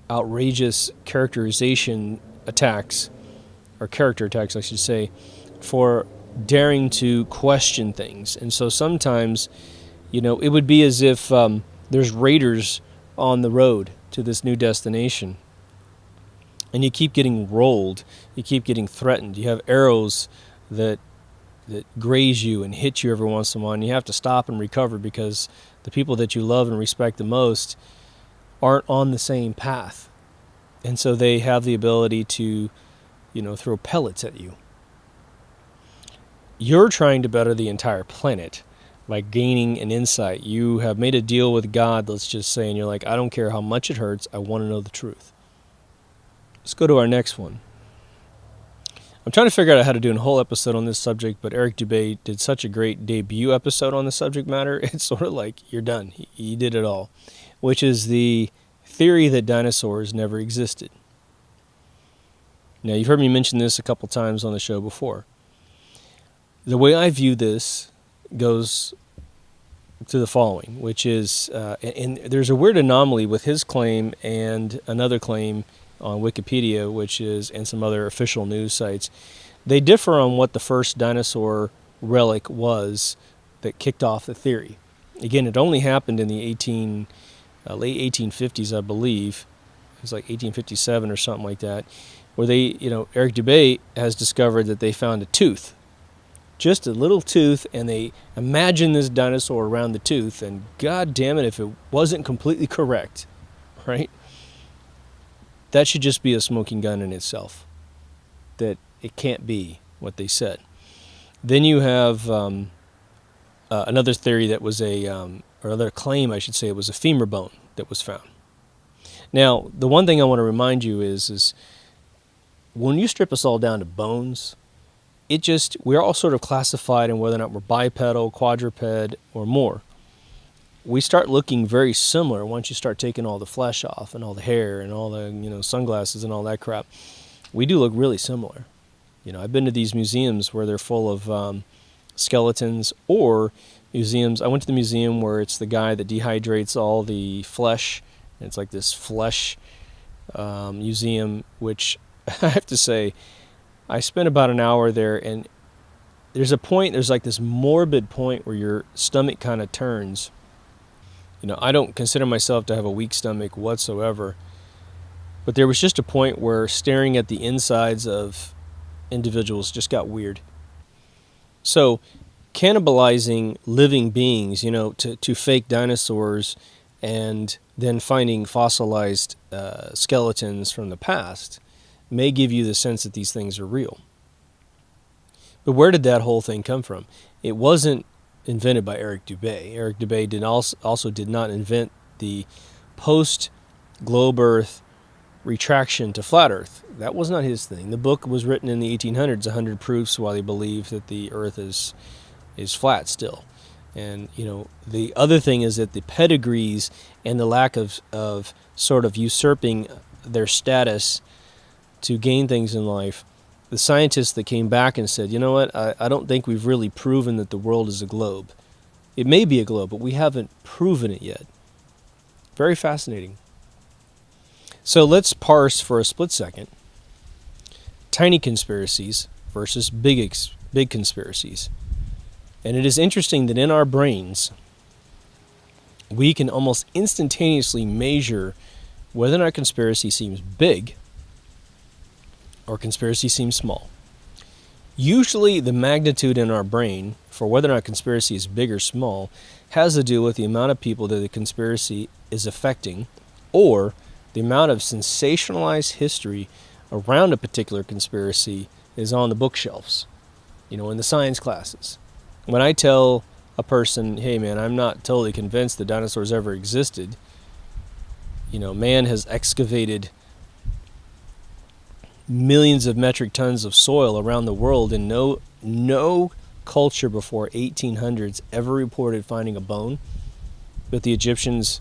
outrageous characterization attacks, or character attacks, I should say, for daring to question things. And so sometimes, it would be as if there's raiders on the road to this new destination, and you keep getting rolled, you keep getting threatened, you have arrows that graze you and hit you every once in a while, and you have to stop and recover because the people that you love and respect the most aren't on the same path. And so they have the ability to, throw pellets at you. You're trying to better the entire planet by gaining an insight. You have made a deal with God, let's just say, and you're like, I don't care how much it hurts, I want to know the truth. Let's go to our next one. I'm trying to figure out how to do a whole episode on this subject, but Eric Dubay did such a great debut episode on the subject matter, it's sort of like, you're done. He did it all, which is the theory that dinosaurs never existed. Now, you've heard me mention this a couple times on the show before. The way I view this goes to the following, which is, and there's a weird anomaly with his claim and another claim on Wikipedia, and some other official news sites. They differ on what the first dinosaur relic was that kicked off the theory. Again, it only happened in the late 1850s, I believe. It was like 1857 or something like that, where Eric Dubay has discovered that they found a tooth, just a little tooth, and they imagined this dinosaur around the tooth, and God damn it if it wasn't completely correct, right? That should just be a smoking gun in itself, that it can't be what they said. Then you have another theory that was or another claim, I should say, it was a femur bone that was found. Now, the one thing I want to remind you is when you strip us all down to bones, we're all sort of classified in whether or not we're bipedal, quadruped, or more. We start looking very similar once you start taking all the flesh off and all the hair and all the sunglasses and all that crap. We do look really similar. I've been to these museums where they're full of skeletons, or museums. I went to the museum where it's the guy that dehydrates all the flesh. And it's like this flesh museum, which I have to say, I spent about an hour there, and there's like this morbid point where your stomach kind of turns. I don't consider myself to have a weak stomach whatsoever, but there was just a point where staring at the insides of individuals just got weird. So, cannibalizing living beings, to fake dinosaurs and then finding fossilized skeletons from the past may give you the sense that these things are real. But where did that whole thing come from? It wasn't invented by Eric Dubay. Eric Dubay also did not invent the post-globe Earth retraction to flat Earth. That was not his thing. The book was written in the 1800s, 100 Proofs Why They Believe That the Earth is flat still. And, the other thing is that the pedigrees and the lack of sort of usurping their status to gain things in life, the scientists that came back and said, you know what, I don't think we've really proven that the world is a globe. It may be a globe, but we haven't proven it yet. Very fascinating. So let's parse for a split second tiny conspiracies versus big conspiracies. And it is interesting that in our brains, we can almost instantaneously measure whether or not conspiracy seems big or conspiracy seems small. Usually the magnitude in our brain for whether or not conspiracy is big or small has to do with the amount of people that the conspiracy is affecting, or the amount of sensationalized history around a particular conspiracy is on the bookshelves, in the science classes. When I tell a person, hey man, I'm not totally convinced that dinosaurs ever existed, man has excavated millions of metric tons of soil around the world, and no culture before 1800s ever reported finding a bone. But the Egyptians,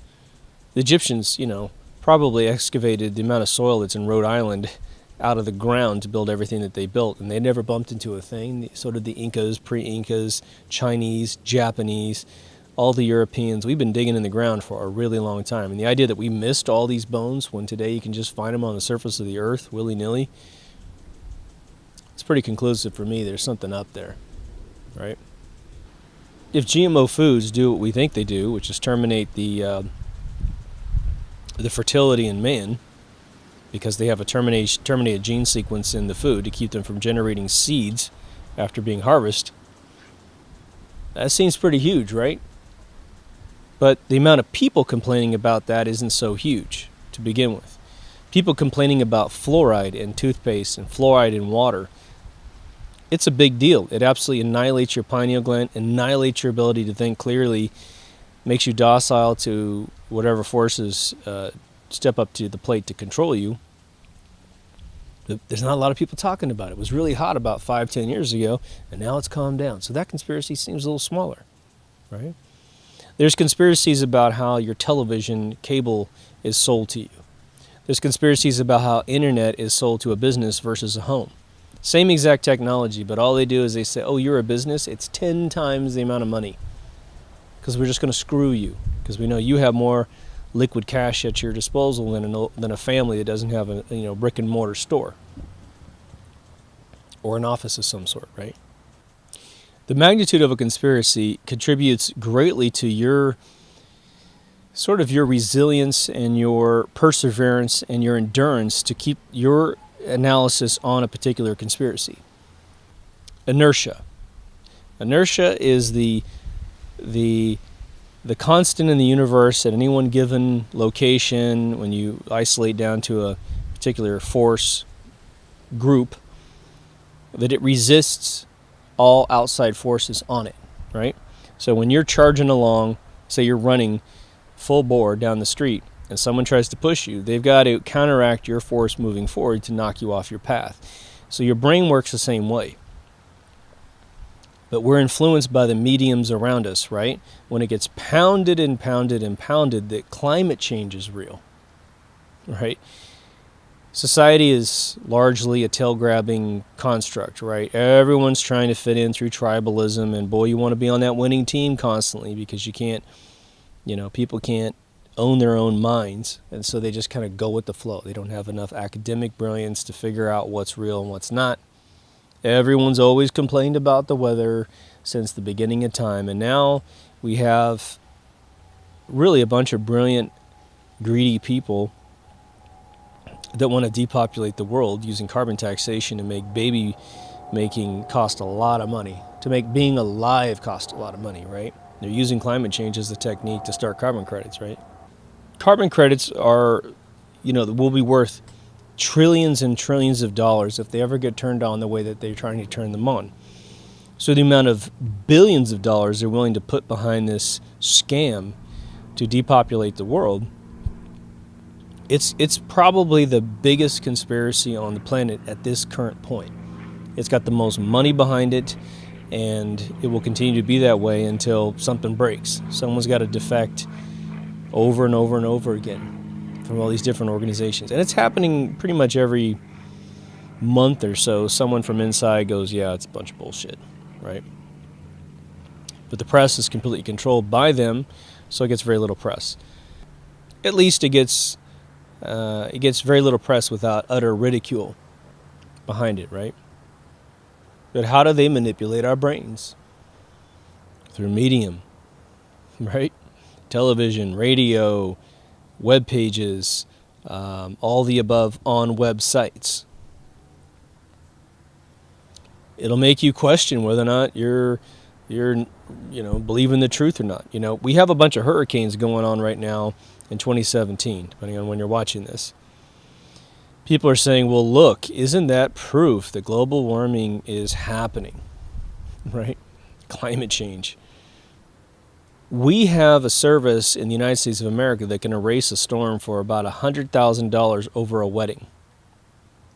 probably excavated the amount of soil that's in Rhode Island out of the ground to build everything that they built, and they never bumped into a thing. So did the Incas, pre-Incas, Chinese, Japanese, all the Europeans. We've been digging in the ground for a really long time, and the idea that we missed all these bones when today you can just find them on the surface of the earth willy-nilly, it's pretty conclusive for me. There's something up there, right? If GMO foods do what we think they do, which is terminate the fertility in man, because they have a terminated gene sequence in the food to keep them from generating seeds after being harvested, that seems pretty huge, right? But the amount of people complaining about that isn't so huge to begin with. People complaining about fluoride in toothpaste and fluoride in water, it's a big deal. It absolutely annihilates your pineal gland, annihilates your ability to think clearly, makes you docile to whatever forces step up to the plate to control you. There's not a lot of people talking about it. It was really hot about 5-10 years ago, and now it's calmed down. So that conspiracy seems a little smaller, right? There's conspiracies about how your television cable is sold to you. There's conspiracies about how internet is sold to a business versus a home. Same exact technology, but all they do is they say, oh, you're a business, it's 10 times the amount of money. Because we're just going to screw you. Because we know you have more liquid cash at your disposal than a family that doesn't have a brick and mortar store. Or an office of some sort, right? The magnitude of a conspiracy contributes greatly to your resilience and your perseverance and your endurance to keep your analysis on a particular conspiracy. Inertia. Inertia is the constant in the universe at any one given location when you isolate down to a particular force group, that it resists all outside forces on it, right? So when you're charging along, say you're running full bore down the street, and someone tries to push you, they've got to counteract your force moving forward to knock you off your path. So your brain works the same way. But we're influenced by the mediums around us, right? When it gets pounded and pounded and pounded that climate change is real, right? Society is largely a tail-grabbing construct, right? Everyone's trying to fit in through tribalism, and boy, you want to be on that winning team constantly because you can't, people can't own their own minds, and so they just kind of go with the flow. They don't have enough academic brilliance to figure out what's real and what's not. Everyone's always complained about the weather since the beginning of time, and now we have really a bunch of brilliant, greedy people that want to depopulate the world using carbon taxation and make baby making cost a lot of money, to make being alive cost a lot of money, right? They're using climate change as a technique to start carbon credits, right? Carbon credits are, will be worth trillions and trillions of dollars if they ever get turned on the way that they're trying to turn them on. So the amount of billions of dollars they're willing to put behind this scam to depopulate the world, it's probably the biggest conspiracy on the planet at this current point. It's got the most money behind it, and it will continue to be that way until something breaks. Someone's got to defect over and over and over again from all these different organizations. And it's happening pretty much every month or so. Someone from inside goes, yeah, it's a bunch of bullshit, right? But the press is completely controlled by them, so it gets very little press. At least it gets very little press without utter ridicule behind it, right? But how do they manipulate our brains? Through medium, right? Television, radio, web pages, all the above on websites. It'll make you question whether or not you're believing the truth or not. We have a bunch of hurricanes going on right now in 2017, depending on when you're watching this. People are saying, well, look, isn't that proof that global warming is happening, right? Climate change. We have a service in the United States of America that can erase a storm for about $100,000 over a wedding,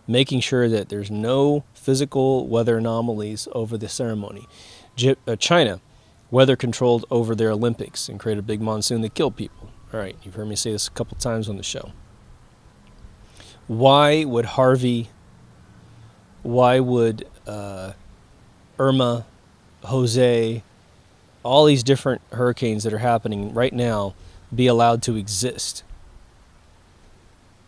making sure that there's no physical weather anomalies over the ceremony. China weather controlled over their Olympics and created a big monsoon that killed people. All right, you've heard me say this a couple times on the show. Why would Harvey, why would Irma, Jose, all these different hurricanes that are happening right now be allowed to exist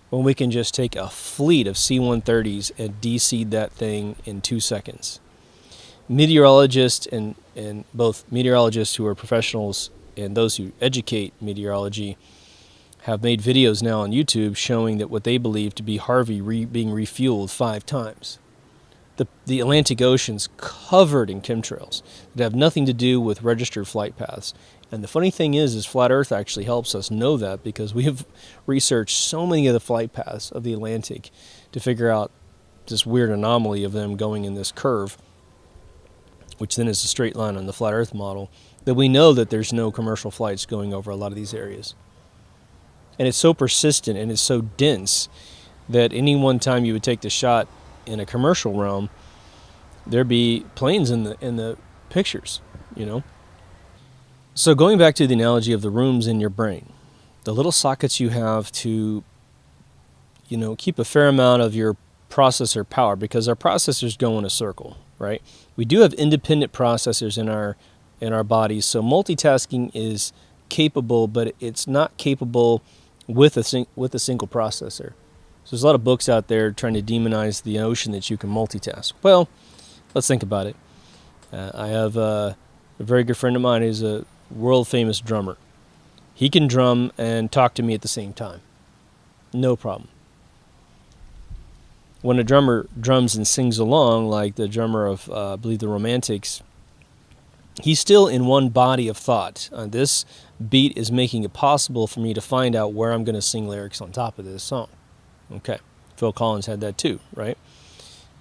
when we can just take a fleet of C-130s and de-seed that thing in 2 seconds? Meteorologists and both meteorologists who are professionals and those who educate meteorology have made videos now on YouTube showing that what they believe to be Harvey being refueled 5 times. The Atlantic Ocean's covered in chemtrails that have nothing to do with registered flight paths. And the funny thing is Flat Earth actually helps us know that because we have researched so many of the flight paths of the Atlantic to figure out this weird anomaly of them going in this curve, which then is a straight line on the Flat Earth model, that we know that there's no commercial flights going over a lot of these areas. And it's so persistent and it's so dense that any one time you would take the shot in a commercial realm, there'd be planes in the pictures, So going back to the analogy of the rooms in your brain, the little sockets you have to, keep a fair amount of your processor power, because our processors go in a circle, right? We do have independent processors in our bodies, so multitasking is capable, but it's not capable with a single processor. So there's a lot of books out there trying to demonize the notion that you can multitask. Well, let's think about it. I have a very good friend of mine who's a world-famous drummer. He can drum and talk to me at the same time. No problem. When a drummer drums and sings along, like the drummer of, I believe, the Romantics, he's still in one body of thought. This beat is making it possible for me to find out where I'm going to sing lyrics on top of this song. Okay, Phil Collins had that too, right?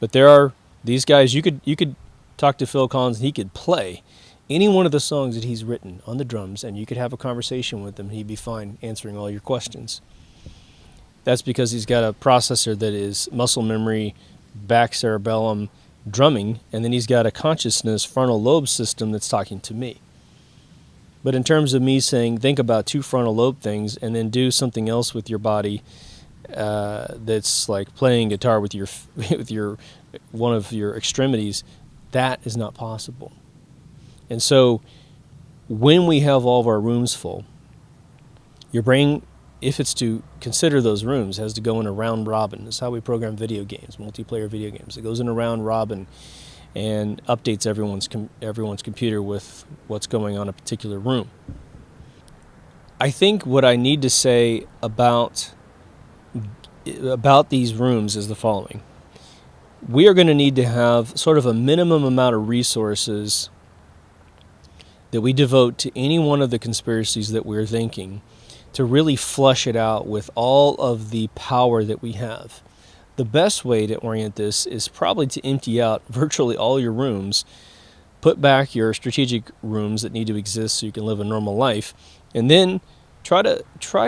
But there are these guys, you could talk to Phil Collins and he could play any one of the songs that he's written on the drums, and you could have a conversation with him. He'd be fine answering all your questions. That's because he's got a processor that is muscle memory, back cerebellum, drumming, and then he's got a consciousness frontal lobe system that's talking to me. But in terms of me saying, think about 2 frontal lobe things and then do something else with your body, that's like playing guitar with your with your one of your extremities, that is not possible. And so when we have all of our rooms full, your brain, if it's to consider those rooms, has to go in a round robin. That's how we program video games, multiplayer video games. It goes in a round robin and updates everyone's computer with what's going on in a particular room. I think what I need to say about these rooms is the following. We are going to need to have sort of a minimum amount of resources that we devote to any one of the conspiracies that we're thinking to really flush it out with all of the power that we have. The best way to orient this is probably to empty out virtually all your rooms, put back your strategic rooms that need to exist so you can live a normal life, and then try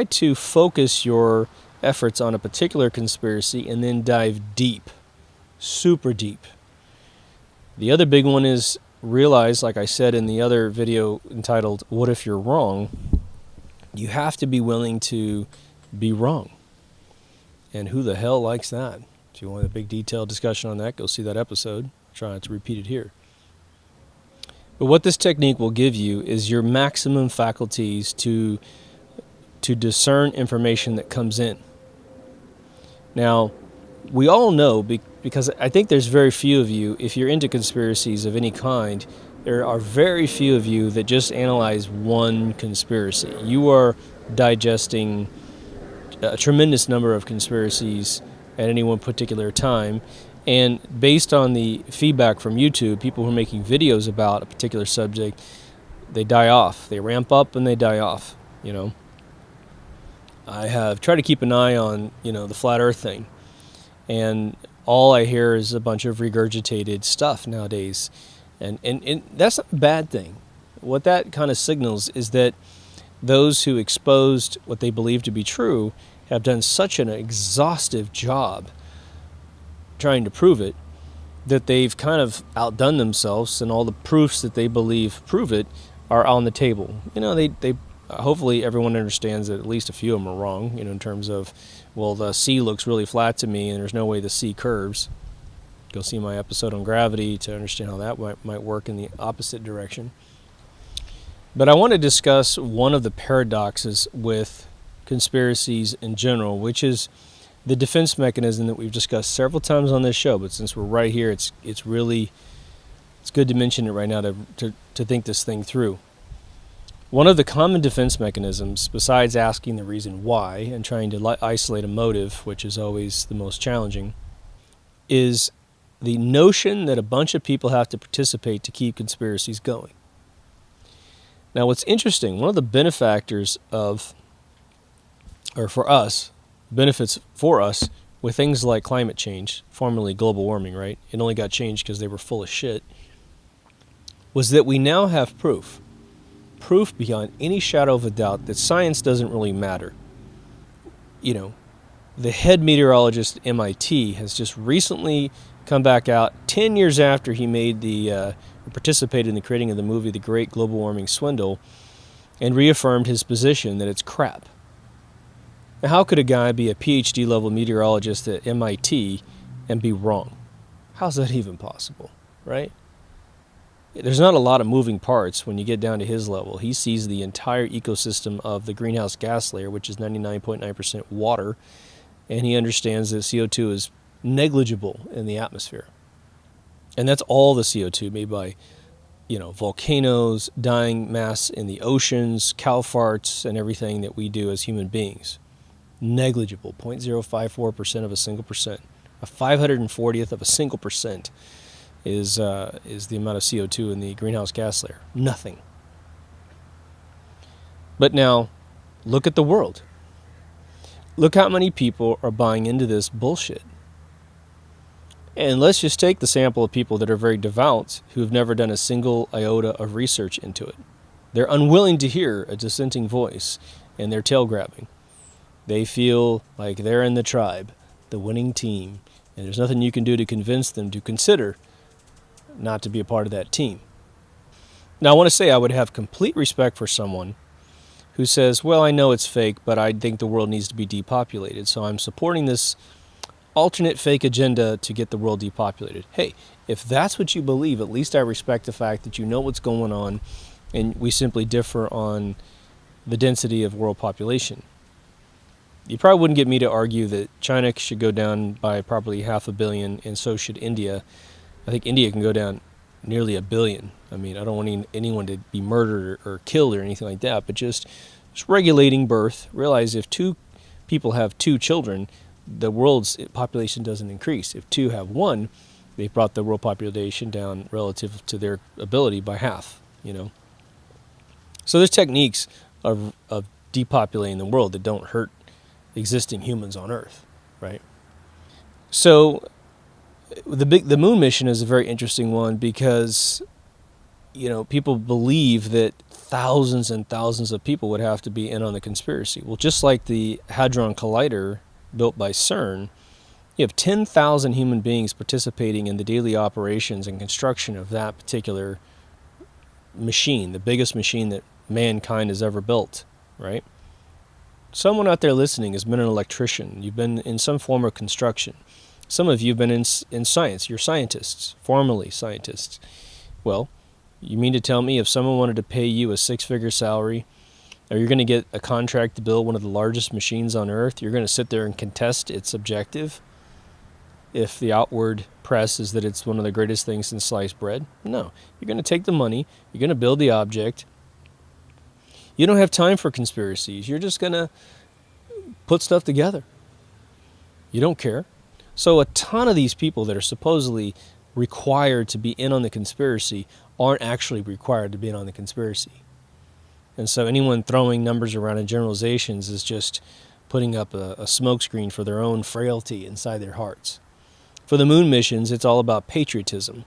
to focus your efforts on a particular conspiracy and then dive deep, super deep. The other big one is realize, like I said in the other video entitled, What If You're Wrong? You have to be willing to be wrong. And who the hell likes that? If you want a big detailed discussion on that, go see that episode. Try not to repeat it here. But what this technique will give you is your maximum faculties to discern information that comes in. Now, we all know, because I think there's very few of you, if you're into conspiracies of any kind, there are very few of you that just analyze one conspiracy. You are digesting a tremendous number of conspiracies at any one particular time. And based on the feedback from YouTube, people who are making videos about a particular subject, they die off. They ramp up and they die off, you know. I have tried to keep an eye on, the flat earth thing. And all I hear is a bunch of regurgitated stuff nowadays. And that's not a bad thing. What that kind of signals is that those who exposed what they believe to be true have done such an exhaustive job trying to prove it that they've kind of outdone themselves, and all the proofs that they believe prove it are on the table. They hopefully everyone understands that at least a few of them are wrong, in terms of, well, the sea looks really flat to me and there's no way the sea curves. Go see my episode on gravity to understand how that might work in the opposite direction. But I want to discuss one of the paradoxes with conspiracies in general, which is the defense mechanism that we've discussed several times on this show. But since we're right here, it's good to mention it right now to think this thing through. One of the common defense mechanisms, besides asking the reason why and trying to isolate a motive, which is always the most challenging, is the notion that a bunch of people have to participate to keep conspiracies going. Now, what's interesting, one of the benefits for us with things like climate change, formerly global warming, right? It only got changed because they were full of shit, was that we now have proof beyond any shadow of a doubt that science doesn't really matter. The head meteorologist at MIT has just recently come back out 10 years after he participated in the creating of the movie The Great Global Warming Swindle, and reaffirmed his position that it's crap. Now, how could a guy be a PhD level meteorologist at MIT and be wrong? How's that even possible, right? There's not a lot of moving parts when you get down to his level. He sees the entire ecosystem of the greenhouse gas layer, which is 99.9% water, and he understands that CO2 is negligible in the atmosphere. And that's all the CO2 made by, volcanoes, dying mass in the oceans, cow farts, and everything that we do as human beings. Negligible, 0.054% of a single percent. A 540th of a single percent is the amount of CO2 in the greenhouse gas layer. Nothing. But now, look at the world. Look how many people are buying into this bullshit. And let's just take the sample of people that are very devout who have never done a single iota of research into it. They're unwilling to hear a dissenting voice, and they're tail grabbing. They feel like they're in the tribe, the winning team, and there's nothing you can do to convince them to consider not to be a part of that team. Now, I want to say I would have complete respect for someone who says, well, I know it's fake, but I think the world needs to be depopulated, so I'm supporting this alternate fake agenda to get the world depopulated. Hey, if that's what you believe, at least I respect the fact that you know what's going on, and we simply differ on the density of world population. You probably wouldn't get me to argue that China should go down by probably 500 million, and so should India. I think India can go down nearly 1 billion. I mean, I don't want anyone to be murdered or killed or anything like that, but just regulating birth. Realize if 2 people have 2 children, the world's population doesn't increase. If 2 have 1, they've brought the world population down relative to their ability by half, So there's techniques of depopulating the world that don't hurt existing humans on Earth, right? So the moon mission is a very interesting one because people believe that thousands and thousands of people would have to be in on the conspiracy. Well, just like the Hadron Collider built by CERN, you have 10,000 human beings participating in the daily operations and construction of that particular machine, the biggest machine that mankind has ever built, right? Someone out there listening has been an electrician. You've been in some form of construction. Some of you have been in science. You're scientists, formerly scientists. Well, you mean to tell me if someone wanted to pay you a 6-figure salary, or you're going to get a contract to build one of the largest machines on Earth, you're going to sit there and contest its objective if the outward press is that it's one of the greatest things since sliced bread? No. You're going to take the money. You're going to build the object. You don't have time for conspiracies. You're just going to put stuff together. You don't care. So a ton of these people that are supposedly required to be in on the conspiracy aren't actually required to be in on the conspiracy. And so anyone throwing numbers around and generalizations is just putting up a smokescreen for their own frailty inside their hearts. For the moon missions, it's all about patriotism.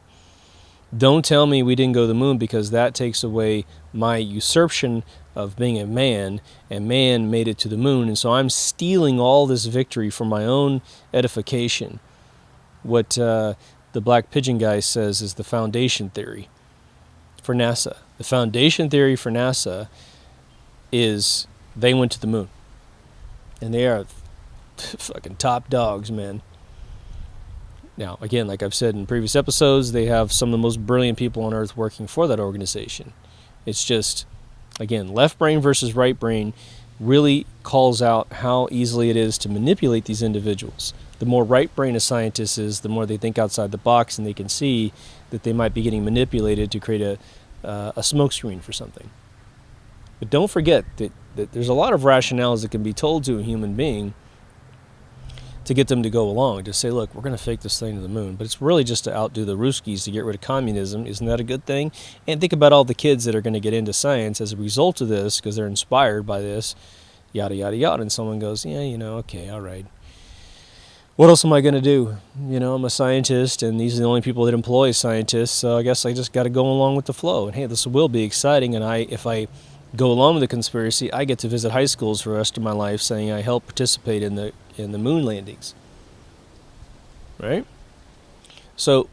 Don't tell me we didn't go to the moon, because that takes away my usurpation of being a man, and man made it to the moon, and so I'm stealing all this victory for my own edification. What the Black Pigeon guy says is the foundation theory for NASA. The foundation theory for NASA is they went to the moon. And they are fucking top dogs, man. Now, again, like I've said in previous episodes, they have some of the most brilliant people on Earth working for that organization. It's just, again, left brain versus right brain really calls out how easily it is to manipulate these individuals. The more right brain a scientist is, the more they think outside the box, and they can see that they might be getting manipulated to create a smokescreen for something. But don't forget that there's a lot of rationales that can be told to a human being to get them to go along, to say, look, we're going to fake this thing to the moon. But it's really just to outdo the Ruskies, to get rid of communism. Isn't that a good thing? And think about all the kids that are going to get into science as a result of this, because they're inspired by this, yada, yada, yada. And someone goes, yeah, okay, all right. What else am I going to do? I'm a scientist, and these are the only people that employ scientists, so I guess I just got to go along with the flow. And hey, this will be exciting, and if I go along with the conspiracy, I get to visit high schools for the rest of my life, saying I helped participate in the moon landings. Right? So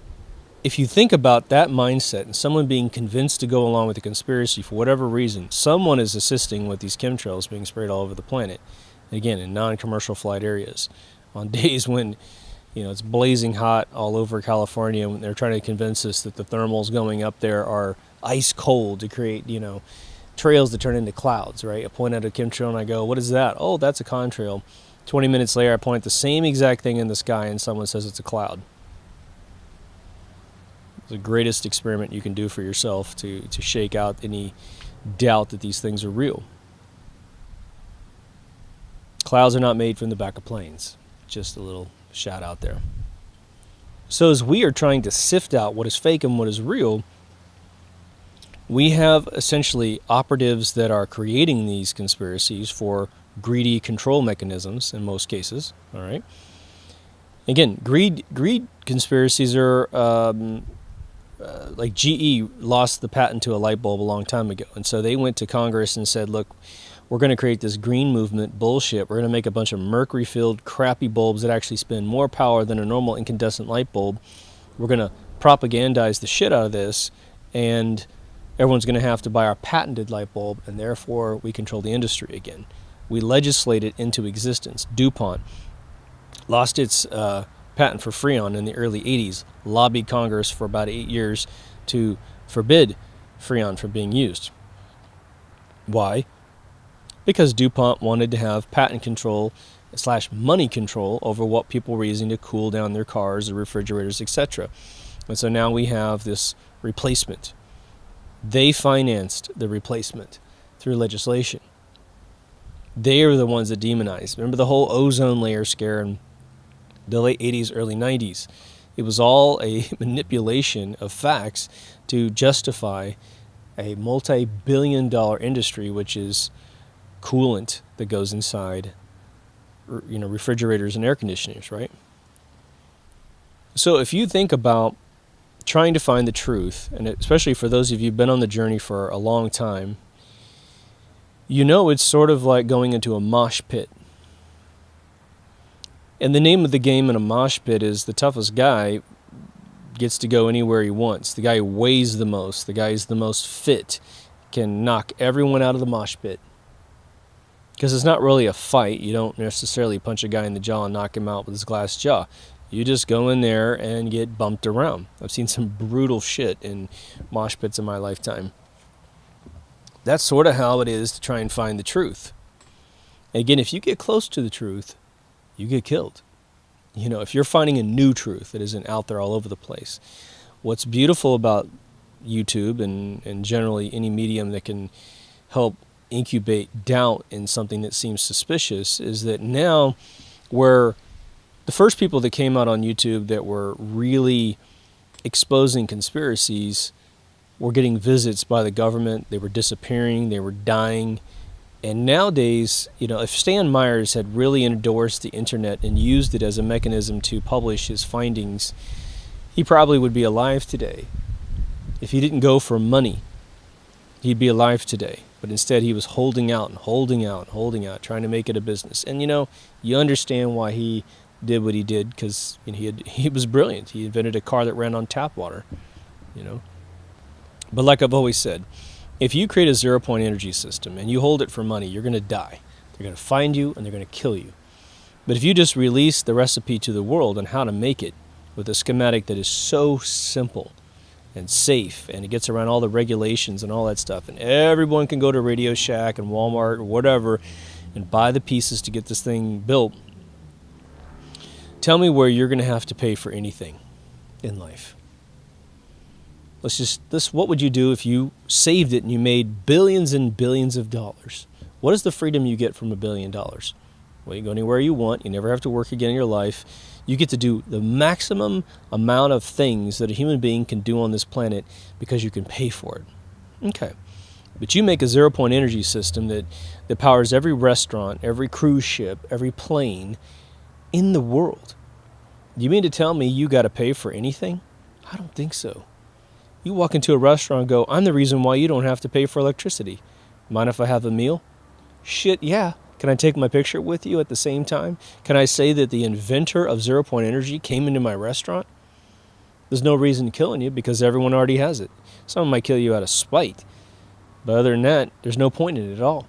if you think about that mindset and someone being convinced to go along with the conspiracy for whatever reason, someone is assisting with these chemtrails being sprayed all over the planet. Again, in non-commercial flight areas. On days when it's blazing hot all over California, when they're trying to convince us that the thermals going up there are ice cold to create, trails that turn into clouds, right? I point at a chemtrail and I go, what is that? Oh, that's a contrail. 20 minutes later, I point at the same exact thing in the sky and someone says it's a cloud. It's the greatest experiment you can do for yourself to shake out any doubt that these things are real. Clouds are not made from the back of planes. Just a little shout out there. So as we are trying to sift out what is fake and what is real, we have essentially operatives that are creating these conspiracies for greedy control mechanisms in most cases. All right. Again, greed conspiracies are like GE lost the patent to a light bulb a long time ago, and so they went to Congress and said, "Look, we're going to create this green movement bullshit. We're going to make a bunch of mercury-filled, crappy bulbs that actually spend more power than a normal incandescent light bulb. We're going to propagandize the shit out of this, and Everyone's going to have to buy our patented light bulb, and therefore we control the industry again. We legislate it into existence. DuPont lost its patent for Freon in the early 80s, lobbied Congress for about 8 years to forbid Freon from being used. Why? Because DuPont wanted to have patent control / money control over what people were using to cool down their cars, their refrigerators, etc. And so now we have this replacement. They financed the replacement through legislation. They are the ones that demonized. Remember the whole ozone layer scare in the late 80s, early 90s? It was all a manipulation of facts to justify a multi-billion-dollar industry, which is coolant that goes inside, refrigerators and air conditioners, right? So if you think about trying to find the truth, and especially for those of you who've been on the journey for a long time, it's sort of like going into a mosh pit. And the name of the game in a mosh pit is the toughest guy gets to go anywhere he wants. The guy who weighs the most, the guy who's the most fit, can knock everyone out of the mosh pit. Because it's not really a fight. You don't necessarily punch a guy in the jaw and knock him out with his glass jaw. You just go in there and get bumped around. I've seen some brutal shit in mosh pits in my lifetime. That's sort of how it is to try and find the truth. And again, if you get close to the truth, you get killed. If you're finding a new truth that isn't out there all over the place. What's beautiful about YouTube and generally any medium that can help incubate doubt in something that seems suspicious is that now where the first people that came out on YouTube that were really exposing conspiracies were getting visits by the government, they were disappearing, they were dying. And nowadays, if Stan Myers had really endorsed the internet and used it as a mechanism to publish his findings, he probably would be alive today. If he didn't go for money, he'd be alive today. But instead, he was holding out, trying to make it a business. And you understand why he did what he did, because he was brilliant. He invented a car that ran on tap water. But like I've always said, if you create a zero-point energy system and you hold it for money, you're going to die. They're going to find you and they're going to kill you. But if you just release the recipe to the world on how to make it with a schematic that is so simple and safe, and it gets around all the regulations and all that stuff, and everyone can go to Radio Shack and Walmart or whatever and buy the pieces to get this thing built, tell me where you're going to have to pay for anything in life. What would you do if you saved it and you made billions and billions of dollars? What is the freedom you get from $1 billion? Well, you go anywhere you want. You never have to work again in your life. You get to do the maximum amount of things that a human being can do on this planet because you can pay for it. Okay. But you make a zero-point energy system that powers every restaurant, every cruise ship, every plane in the world. You mean to tell me you got to pay for anything? I don't think so. You walk into a restaurant and go, I'm the reason why you don't have to pay for electricity. Mind if I have a meal? Shit, yeah. Can I take my picture with you at the same time? Can I say that the inventor of zero-point energy came into my restaurant? There's no reason killing you because everyone already has it. Someone might kill you out of spite. But other than that, there's no point in it at all.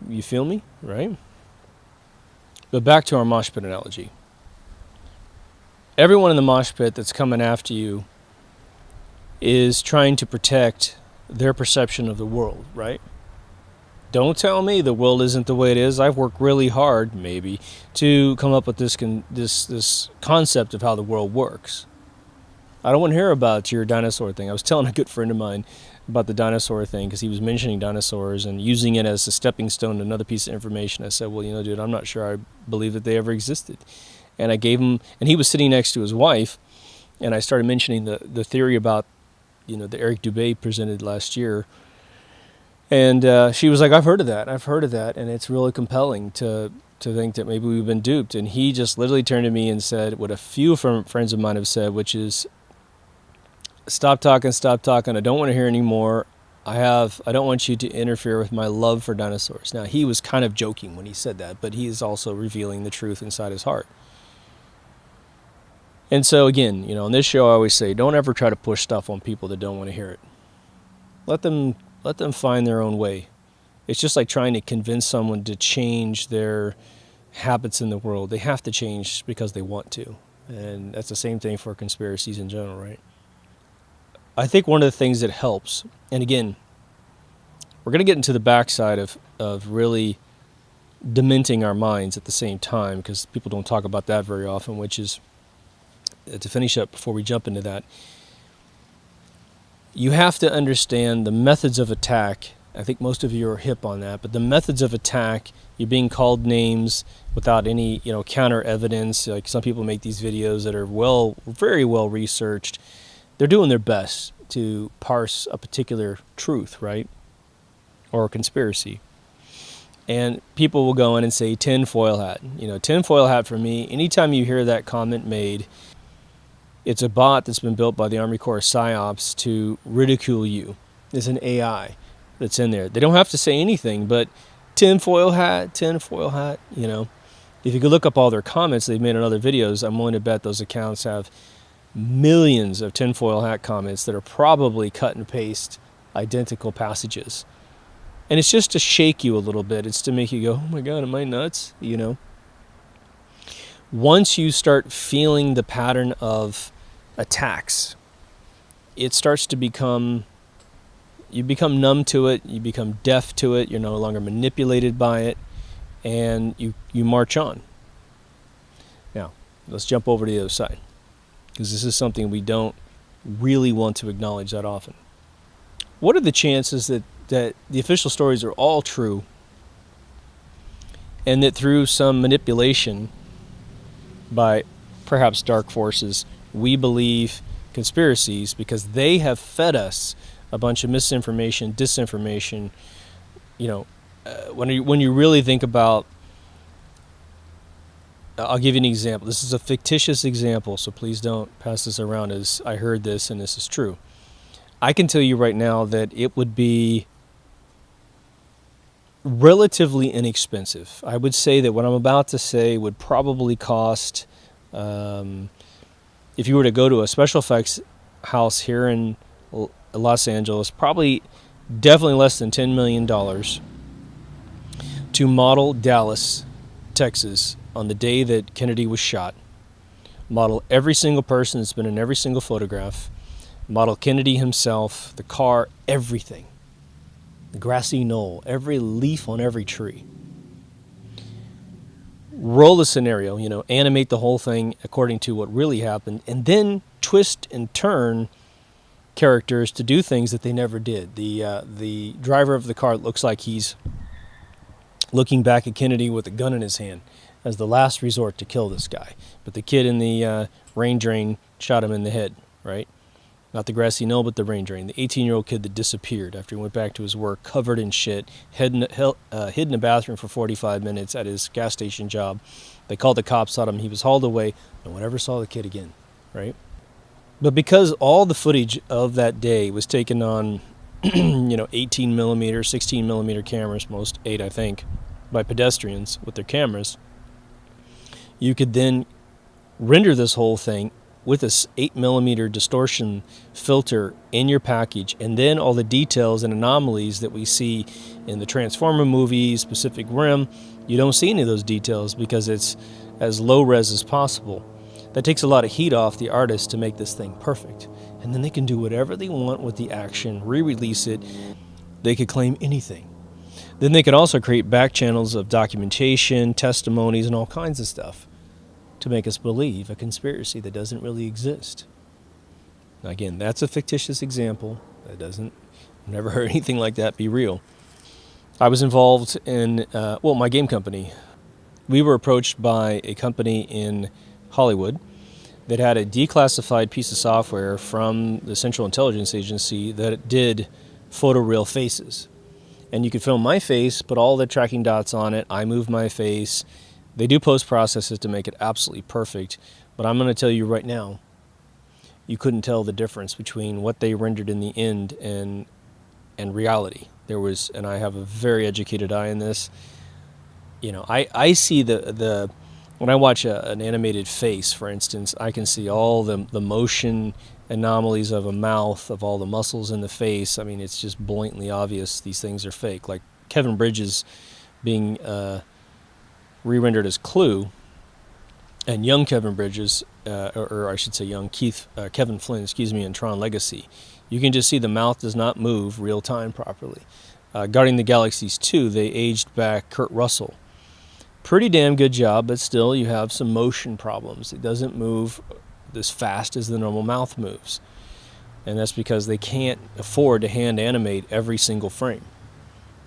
You feel me? Right? But back to our mosh pit analogy. Everyone in the mosh pit that's coming after you is trying to protect their perception of the world, right? Don't tell me the world isn't the way it is. I've worked really hard, maybe, to come up with this concept of how the world works. I don't want to hear about your dinosaur thing. I was telling a good friend of mine about the dinosaur thing because he was mentioning dinosaurs and using it as a stepping stone to another piece of information. I said, well, dude, I'm not sure I believe that they ever existed. And I gave him, and he was sitting next to his wife, and I started mentioning the theory about, that Eric Dubé presented last year. And she was like, I've heard of that, and it's really compelling to think that maybe we've been duped. And he just literally turned to me and said what a few friends of mine have said, which is, stop talking, I don't want to hear anymore. I don't want you to interfere with my love for dinosaurs. Now, he was kind of joking when he said that, but he is also revealing the truth inside his heart. And so again, on this show I always say, don't ever try to push stuff on people that don't want to hear it. Let them find their own way. It's just like trying to convince someone to change their habits in the world. They have to change because they want to. And that's the same thing for conspiracies in general, right? I think one of the things that helps, and again, we're going to get into the backside of really dementing our minds at the same time, because people don't talk about that very often, which is, to finish up before we jump into that, you have to understand the methods of attack. I think most of you are hip on that, but the methods of attack, you're being called names without any, counter evidence. Like some people make these videos that are very well researched. They're doing their best to parse a particular truth, right? Or a conspiracy. And people will go in and say tinfoil hat. Tinfoil hat for me, anytime you hear that comment made, it's a bot that's been built by the Army Corps PsyOps to ridicule you. It's an AI that's in there. They don't have to say anything, but tinfoil hat. If you could look up all their comments they've made on other videos, I'm willing to bet those accounts have millions of tinfoil hat comments that are probably cut and paste identical passages. And it's just to shake you a little bit. It's to make you go, oh my God, am I nuts? Once you start feeling the pattern of attacks, it starts to you become numb to it, you become deaf to it, you're no longer manipulated by it, and you march on. Now, let's jump over to the other side, because this is something we don't really want to acknowledge that often. What are the chances that the official stories are all true, and that through some manipulation by perhaps dark forces, we believe conspiracies because they have fed us a bunch of misinformation, disinformation? When you really think about, I'll give you an example. This is a fictitious example, so please don't pass this around as I heard this and this is true. I can tell you right now that it would be relatively inexpensive. I would say that what I'm about to say would probably cost, if you were to go to a special effects house here in Los Angeles, definitely less than $10 million to model Dallas, Texas on the day that Kennedy was shot. Model every single person that's been in every single photograph. Model Kennedy himself, the car, everything. The grassy knoll, every leaf on every tree. Roll the scenario, animate the whole thing according to what really happened, and then twist and turn characters to do things that they never did. The driver of the car looks like he's looking back at Kennedy with a gun in his hand as the last resort to kill this guy. But the kid in the rain drain shot him in the head, right? Not the grassy knoll, but the rain drain. The 18-year-old kid that disappeared after he went back to his work, covered in shit, hid in a bathroom for 45 minutes at his gas station job. They called the cops on him. He was hauled away. No one ever saw the kid again, right? But because all the footage of that day was taken on, 18 millimeter, 16 millimeter cameras, most 8, I think, by pedestrians with their cameras, you could then render this whole thing with this 8 millimeter distortion filter in your package, and then all the details and anomalies that we see in the Transformer movies, Pacific Rim, you don't see any of those details because it's as low res as possible. That takes a lot of heat off the artist to make this thing perfect. And then they can do whatever they want with the action, re-release it. They could claim anything. Then they could also create back channels of documentation, testimonies, and all kinds of stuff to make us believe a conspiracy that doesn't really exist. Now again, that's a fictitious example. I've never heard anything like that be real. I was involved in, my game company. We were approached by a company in Hollywood that had a declassified piece of software from the Central Intelligence Agency that did photoreal faces. And you could film my face, put all the tracking dots on it, I move my face. They do post-processes to make it absolutely perfect, but I'm going to tell you right now, you couldn't tell the difference between what they rendered in the end and reality. And I have a very educated eye in this. I see the When I watch an animated face, for instance, I can see all the motion anomalies of a mouth, of all the muscles in the face. I mean, it's just blatantly obvious these things are fake. Like Kevin Bridges being re-rendered as Clue, and young Kevin Bridges, or I should say young Kevin Flynn, in Tron Legacy. You can just see the mouth does not move real time properly. Guardian of the Galaxies 2, they aged back Kurt Russell. Pretty damn good job, but still you have some motion problems. It doesn't move as fast as the normal mouth moves. And that's because they can't afford to hand animate every single frame.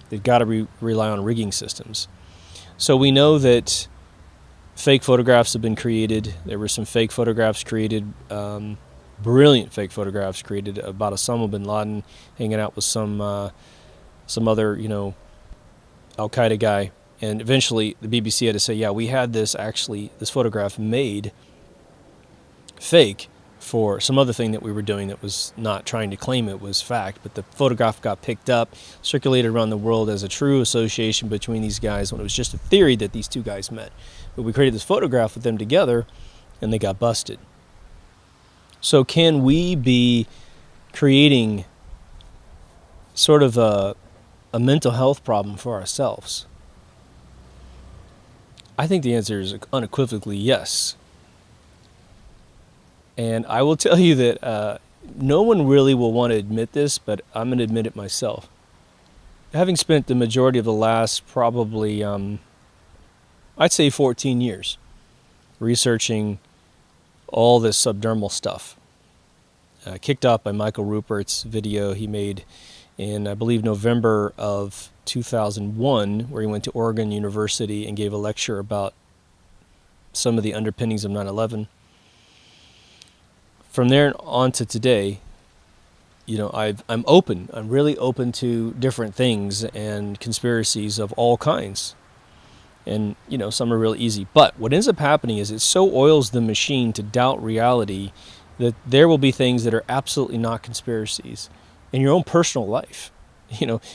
They've got to rely on rigging systems. So we know that fake photographs have been created. There were some fake photographs created, brilliant fake photographs created about Osama bin Laden hanging out with some other, Al-Qaeda guy. And eventually the BBC had to say, yeah, we had this photograph made fake for some other thing that we were doing that was not trying to claim it was fact. But the photograph got picked up, circulated around the world as a true association between these guys when it was just a theory that these two guys met. But we created this photograph with them together, and they got busted. So can we be creating sort of a mental health problem for ourselves? I think the answer is unequivocally yes. And I will tell you that no one really will want to admit this, but I'm going to admit it myself. Having spent the majority of the last probably, I'd say 14 years, researching all this subdermal stuff, kicked off by Michael Rupert's video he made in, I believe, November of 2001, where he went to Oregon University and gave a lecture about some of the underpinnings of 9/11. From there on to today, I'm open. I'm really open to different things and conspiracies of all kinds. And, some are really easy. But what ends up happening is it so oils the machine to doubt reality that there will be things that are absolutely not conspiracies in your own personal life.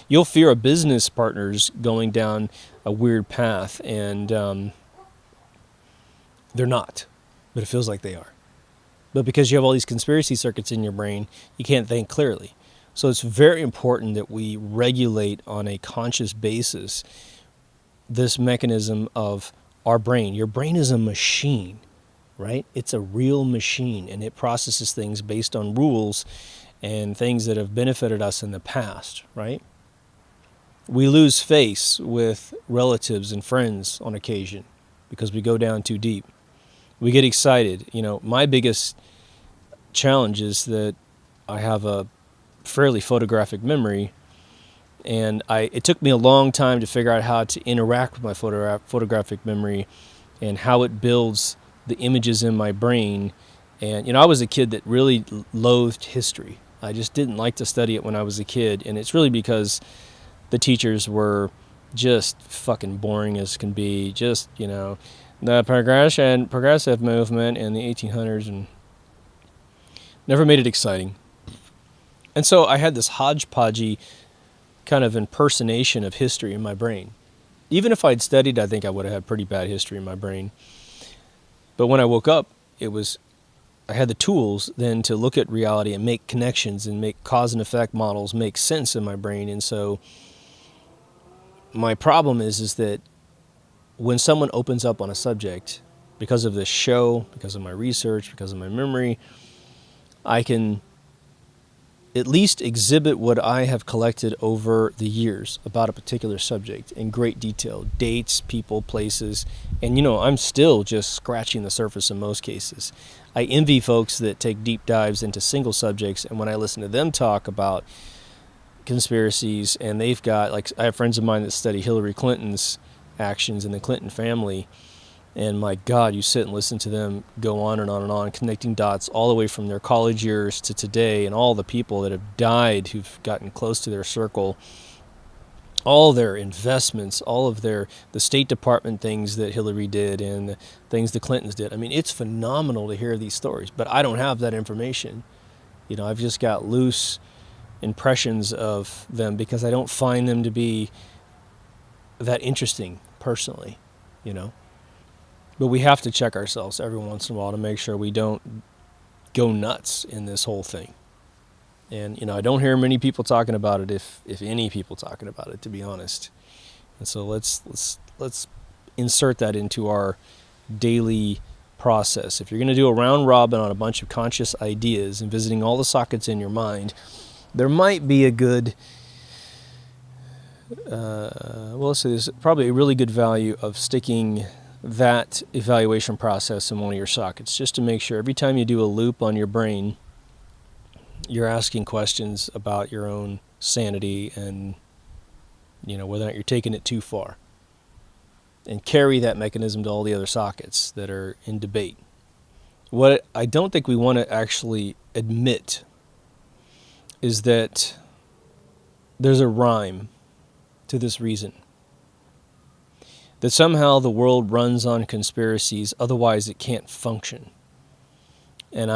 You'll fear a business partner's going down a weird path, and they're not, but it feels like they are. But because you have all these conspiracy circuits in your brain, you can't think clearly. So it's very important that we regulate on a conscious basis this mechanism of our brain. Your brain is a machine, right? It's a real machine, and it processes things based on rules and things that have benefited us in the past, right? We lose face with relatives and friends on occasion because we go down too deep. We get excited. My biggest challenge is that I have a fairly photographic memory, and it took me a long time to figure out how to interact with my photographic memory and how it builds the images in my brain. And, I was a kid that really loathed history. I just didn't like to study it when I was a kid, and it's really because the teachers were just fucking boring as can be. Just, the progressive movement in the 1800s, and never made it exciting. And so I had this hodgepodgey kind of impersonation of history in my brain. Even if I'd studied, I think I would have had pretty bad history in my brain. But when I woke up, I had the tools then to look at reality and make connections and make cause and effect models make sense in my brain. And so my problem is that when someone opens up on a subject, because of this show, because of my research, because of my memory, I can at least exhibit what I have collected over the years about a particular subject in great detail, dates, people, places, and I'm still just scratching the surface in most cases. I envy folks that take deep dives into single subjects, and when I listen to them talk about conspiracies, and they've got, I have friends of mine that study Hillary Clinton's actions in the Clinton family, and my God, you sit and listen to them go on and on and on, connecting dots all the way from their college years to today, and all the people that have died who've gotten close to their circle, all their investments, all of the State Department things that Hillary did and the things the Clintons did. I mean, it's phenomenal to hear these stories, but I don't have that information. I've just got loose impressions of them because I don't find them to be that interesting personally, But we have to check ourselves every once in a while to make sure we don't go nuts in this whole thing. And, I don't hear many people talking about it, if any people talking about it, to be honest. And so let's insert that into our daily process. If you're going to do a round robin on a bunch of conscious ideas and visiting all the sockets in your mind, there might be a good, let's say there's probably a really good value of sticking that evaluation process in one of your sockets, just to make sure every time you do a loop on your brain, you're asking questions about your own sanity and, whether or not you're taking it too far. And carry that mechanism to all the other sockets that are in debate. What I don't think we want to actually admit is that there's a rhyme to this reason. That somehow the world runs on conspiracies, otherwise it can't function. And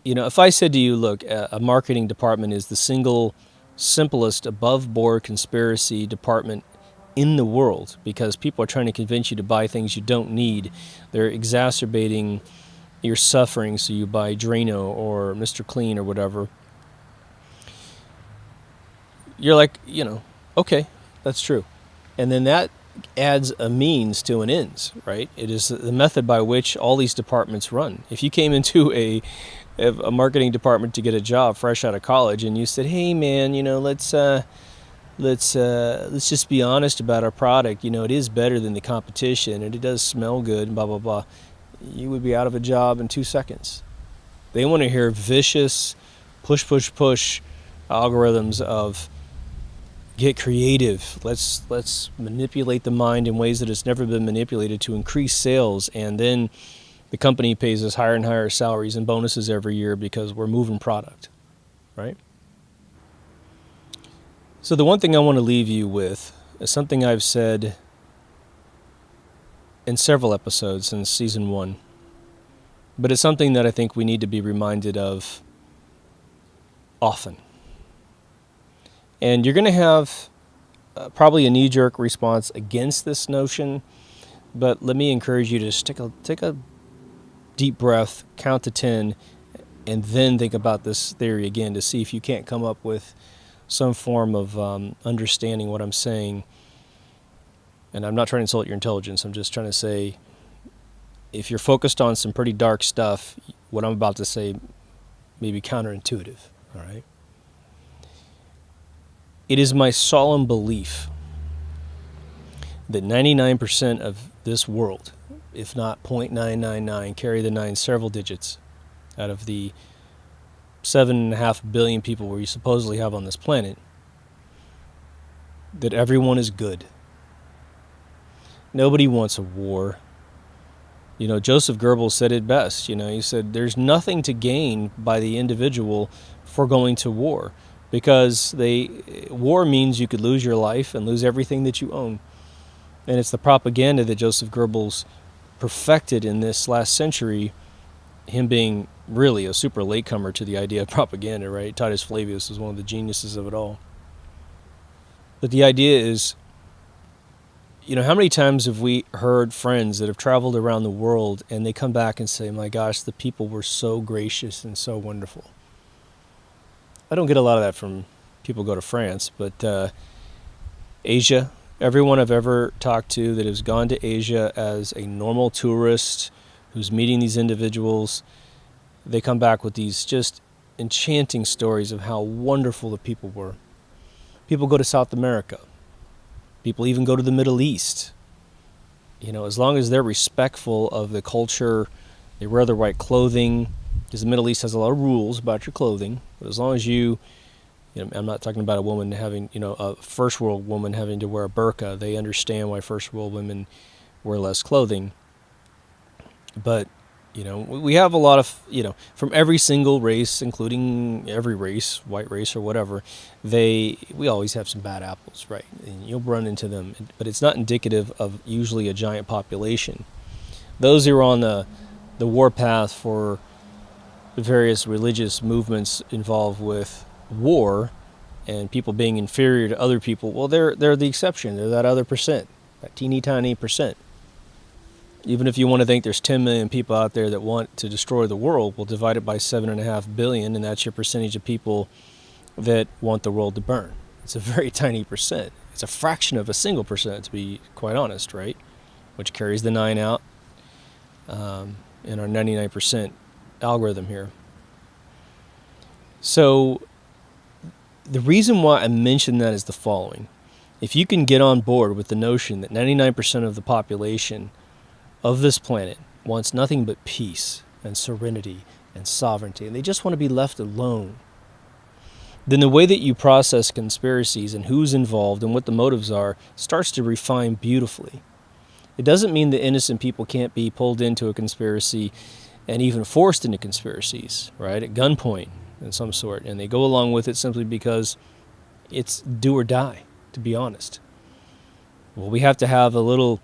if I said to you, look, a marketing department is the single simplest above-board conspiracy department in the world, because people are trying to convince you to buy things you don't need. They're exacerbating your suffering, so you buy Drano or Mr. Clean or whatever. You're like, okay, that's true. And then that adds a means to an ends, right? It is the method by which all these departments run. If you came into a marketing department to get a job fresh out of college and you said, hey man, let's just be honest about our product. It is better than the competition and it does smell good and blah, blah, blah. You would be out of a job in 2 seconds. They want to hear vicious push algorithms of get creative. Let's manipulate the mind in ways that it's never been manipulated to increase sales. And then the company pays us higher and higher salaries and bonuses every year because we're moving product, right? So the one thing I want to leave you with is something I've said in several episodes since season 1, but it's something that I think we need to be reminded of often. And you're going to have probably a knee-jerk response against this notion, but let me encourage you to just take a deep breath, count to 10, and then think about this theory again to see if you can't come up with some form of understanding what I'm saying. And I'm not trying to insult your intelligence. I'm just trying to say, if you're focused on some pretty dark stuff, what I'm about to say may be counterintuitive. All right. It is my solemn belief that 99% of this world, if not 0.999, carry the 9 several digits out of the 7.5 billion people we supposedly have on this planet, that everyone is good. Nobody wants a war. Joseph Goebbels said it best. He said there's nothing to gain by the individual for going to war, because war means you could lose your life and lose everything that you own. And it's the propaganda that Joseph Goebbels perfected in this last century, him being really a super latecomer to the idea of propaganda, right? Titus Flavius was one of the geniuses of it all. But the idea is, how many times have we heard friends that have traveled around the world and they come back and say, my gosh, the people were so gracious and so wonderful. I don't get a lot of that from people who go to France, but Asia, everyone I've ever talked to that has gone to Asia as a normal tourist who's meeting these individuals, they come back with these just enchanting stories of how wonderful the people were. People go to South America. People even go to the Middle East. As long as they're respectful of the culture, they wear the right clothing, because the Middle East has a lot of rules about your clothing. But as long as I'm not talking about a woman having, a first world woman having to wear a burqa. They understand why first world women wear less clothing. But, we have a lot of, from every single race, including every race, white race or whatever, we always have some bad apples, right? And you'll run into them, but it's not indicative of usually a giant population. Those who are on the war path for the various religious movements involved with war and people being inferior to other people, well, they're the exception. They're that other percent, that teeny tiny percent. Even if you want to think there's 10 million people out there that want to destroy the world, we'll divide it by 7.5 billion, and that's your percentage of people that want the world to burn. It's a very tiny percent. It's a fraction of a single percent, to be quite honest, right? Which carries the 9 out in our 99% algorithm here. So the reason why I mention that is the following. If you can get on board with the notion that 99% of the population of this planet wants nothing but peace and serenity and sovereignty, and they just want to be left alone, then the way that you process conspiracies and who's involved and what the motives are starts to refine beautifully. It doesn't mean that innocent people can't be pulled into a conspiracy and even forced into conspiracies, right, at gunpoint in some sort, and they go along with it simply because it's do or die, to be honest. Well, we have to have a little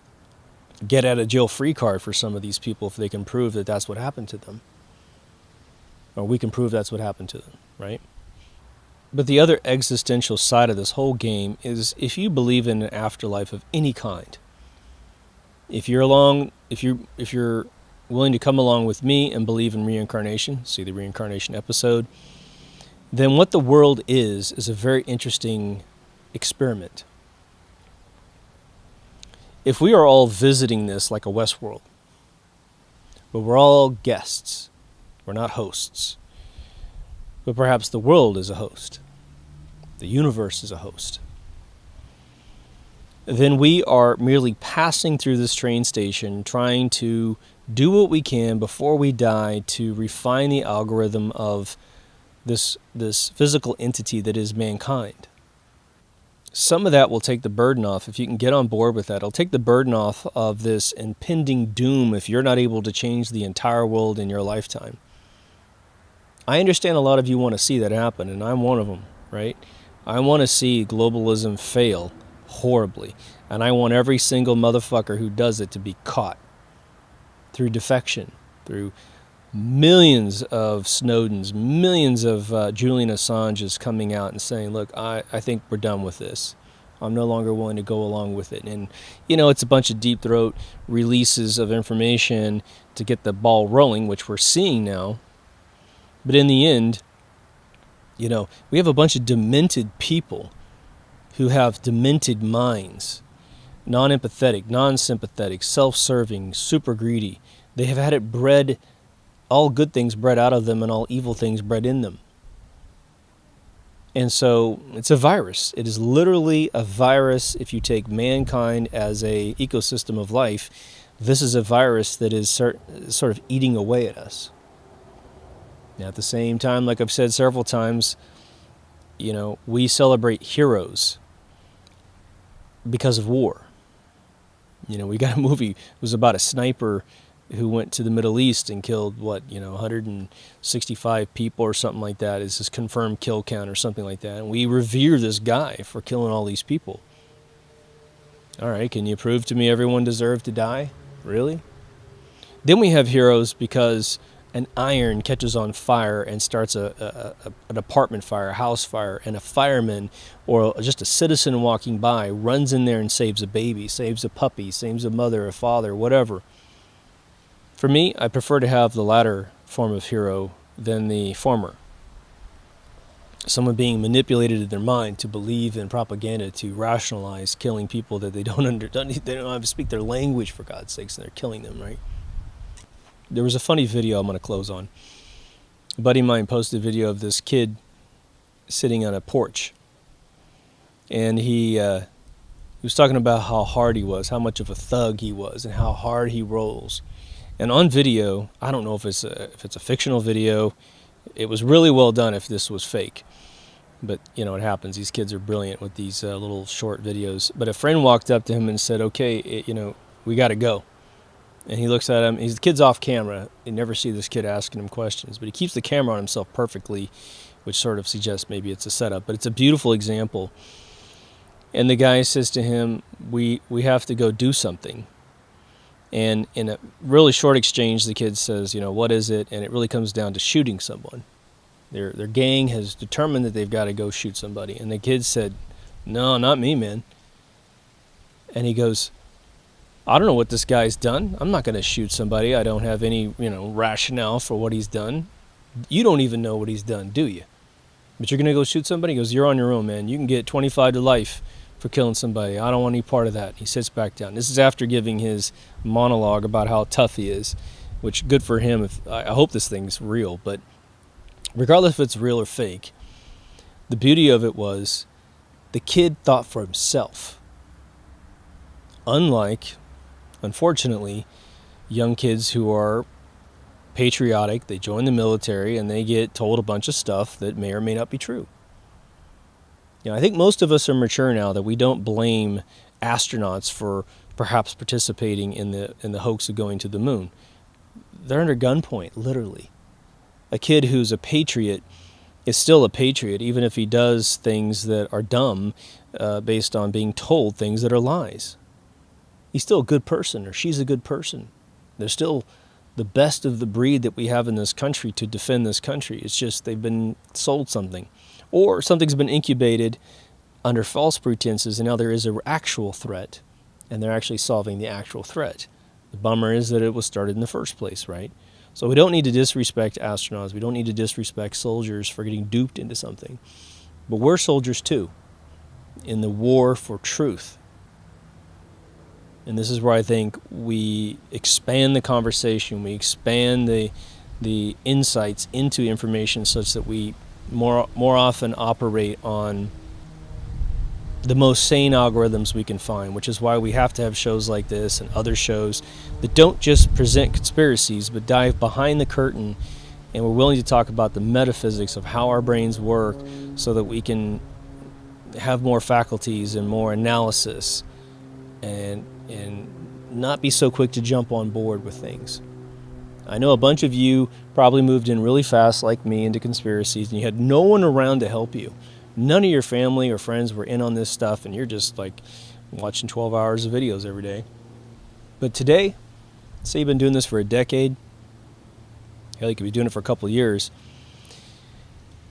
get-out-of-jail-free card for some of these people if they can prove that that's what happened to them. Or we can prove that's what happened to them, right? But the other existential side of this whole game is if you believe in an afterlife of any kind, if you're willing to come along with me and believe in reincarnation, see the reincarnation episode, then what the world is a very interesting experiment. If we are all visiting this like a Westworld, but we're all guests, we're not hosts, but perhaps the world is a host, the universe is a host, then we are merely passing through this train station trying to do what we can before we die to refine the algorithm of this physical entity that is mankind. Some of that will take the burden off. If you can get on board with that, it'll take the burden off of this impending doom if you're not able to change the entire world in your lifetime. I understand a lot of you want to see that happen, and I'm one of them, right? I want to see globalism fail horribly, and I want every single motherfucker who does it to be caught through defection, through millions of Snowdens, millions of Julian Assanges coming out and saying, look, I think we're done with this. I'm no longer willing to go along with it. And, it's a bunch of deep throat releases of information to get the ball rolling, which we're seeing now. But in the end, we have a bunch of demented people who have demented minds, non-empathetic, non-sympathetic, self-serving, super greedy. They have had it bred, all good things bred out of them and all evil things bred in them. And so it's a virus. It is literally a virus. If you take mankind as an ecosystem of life, this is a virus that is sort of eating away at us. Now, at the same time, like I've said several times, we celebrate heroes because of war. We got a movie, it was about a sniper who went to the Middle East and killed, 165 people or something like that. It's his confirmed kill count or something like that. And we revere this guy for killing all these people. All right, can you prove to me everyone deserved to die? Really? Then we have heroes because an iron catches on fire and starts an apartment fire, a house fire, and a fireman or just a citizen walking by runs in there and saves a baby, saves a puppy, saves a mother, a father, whatever. For me, I prefer to have the latter form of hero than the former. Someone being manipulated in their mind to believe in propaganda, to rationalize killing people that they don't have to speak their language, for God's sakes, and they're killing them, right? There was a funny video I'm going to close on. A buddy of mine posted a video of this kid sitting on a porch. And he was talking about how hard he was, how much of a thug he was, and how hard he rolls. And on video, I don't know if it's a fictional video. It was really well done if this was fake. But, it happens. These kids are brilliant with these little short videos. But a friend walked up to him and said, okay, we got to go. And he looks at him. The kid's off camera. You never see this kid asking him questions. But he keeps the camera on himself perfectly, which sort of suggests maybe it's a setup. But it's a beautiful example. And the guy says to him, we have to go do something. And in a really short exchange, the kid says, what is it? And it really comes down to shooting someone. Their gang has determined that they've got to go shoot somebody. And the kid said, no, not me, man. And he goes, I don't know what this guy's done. I'm not going to shoot somebody. I don't have any, rationale for what he's done. You don't even know what he's done, do you? But you're going to go shoot somebody? He goes, you're on your own, man. You can get 25 to life for killing somebody. I don't want any part of that. He sits back down. This is after giving his monologue about how tough he is, which good for him. I hope this thing's real, but regardless if it's real or fake, the beauty of it was the kid thought for himself. Unlike, unfortunately, young kids who are patriotic, they join the military, and they get told a bunch of stuff that may or may not be true. I think most of us are mature now that we don't blame astronauts for perhaps participating in the hoax of going to the moon. They're under gunpoint, literally. A kid who's a patriot is still a patriot, even if he does things that are dumb based on being told things that are lies. He's still a good person, or she's a good person. They're still the best of the breed that we have in this country to defend this country. It's just they've been sold something. Or something's been incubated under false pretenses, and now there is an actual threat, and they're actually solving the actual threat. The bummer is that it was started in the first place, right? So we don't need to disrespect astronauts. We don't need to disrespect soldiers for getting duped into something. But we're soldiers too, in the war for truth. And this is where I think we expand the conversation, we expand the insights into information such that we more often operate on the most sane algorithms we can find, which is why we have to have shows like this and other shows that don't just present conspiracies but dive behind the curtain, and we're willing to talk about the metaphysics of how our brains work so that we can have more faculties and more analysis and not be so quick to jump on board with things. I know a bunch of you probably moved in really fast like me into conspiracies, and you had no one around to help you. None of your family or friends were in on this stuff, and you're just like watching 12 hours of videos every day. But today, say you've been doing this for a decade, hell, you could be doing it for a couple of years,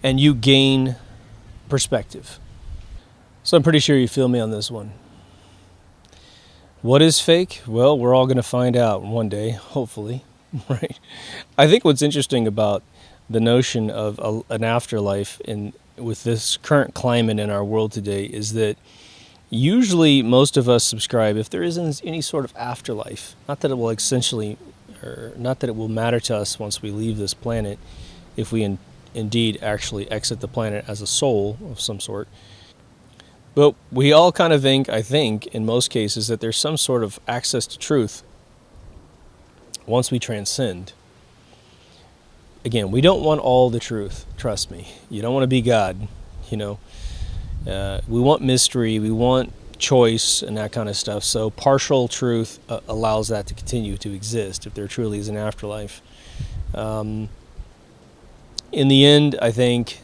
and you gain perspective. So I'm pretty sure you feel me on this one. What is fake? Well, we're all going to find out one day, hopefully, right? I think what's interesting about the notion of an afterlife with this current climate in our world today is that usually most of us subscribe, if there isn't any sort of afterlife, not that it will not that it will matter to us once we leave this planet, if we indeed actually exit the planet as a soul of some sort. But we all kind of think, I think, in most cases, that there's some sort of access to truth once we transcend. Again, we don't want all the truth, trust me. You don't want to be God, We want mystery, we want choice and that kind of stuff. So partial truth allows that to continue to exist if there truly is an afterlife. In the end, I think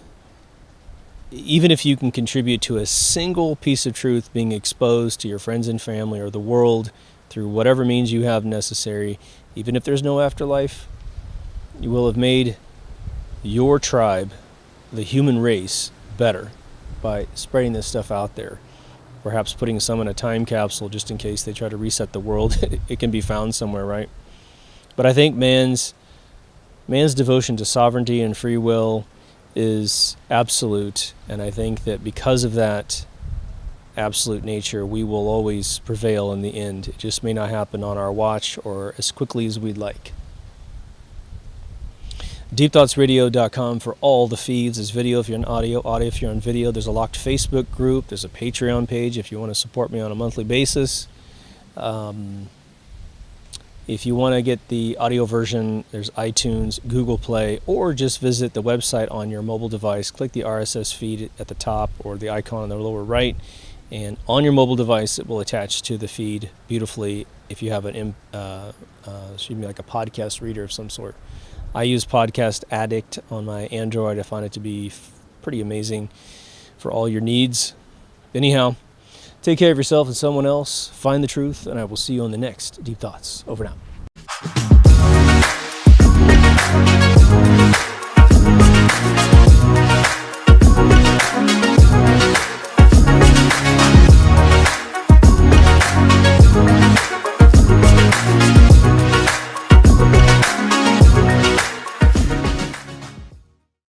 even if you can contribute to a single piece of truth being exposed to your friends and family or the world through whatever means you have necessary, even if there's no afterlife, you will have made your tribe, the human race, better by spreading this stuff out there. Perhaps putting some in a time capsule just in case they try to reset the world. It can be found somewhere, right? But I think man's devotion to sovereignty and free will is absolute, and I think that because of that absolute nature, we will always prevail in the end. It just may not happen on our watch or as quickly as we'd like. DeepThoughtsRadio.com for all the feeds. There's video if you're on audio if you're on video. There's a locked Facebook group. There's a Patreon page if you want to support me on a monthly basis. If you want to get the audio version, there's iTunes, Google Play, or just visit the website on your mobile device. Click the RSS feed at the top or the icon on the lower right, and on your mobile device it will attach to the feed beautifully if you have like a podcast reader of some sort. I use Podcast Addict on my Android. I find it to be pretty amazing for all your needs. Anyhow, take care of yourself and someone else. Find the truth, and I will see you on the next Deep Thoughts. Over now.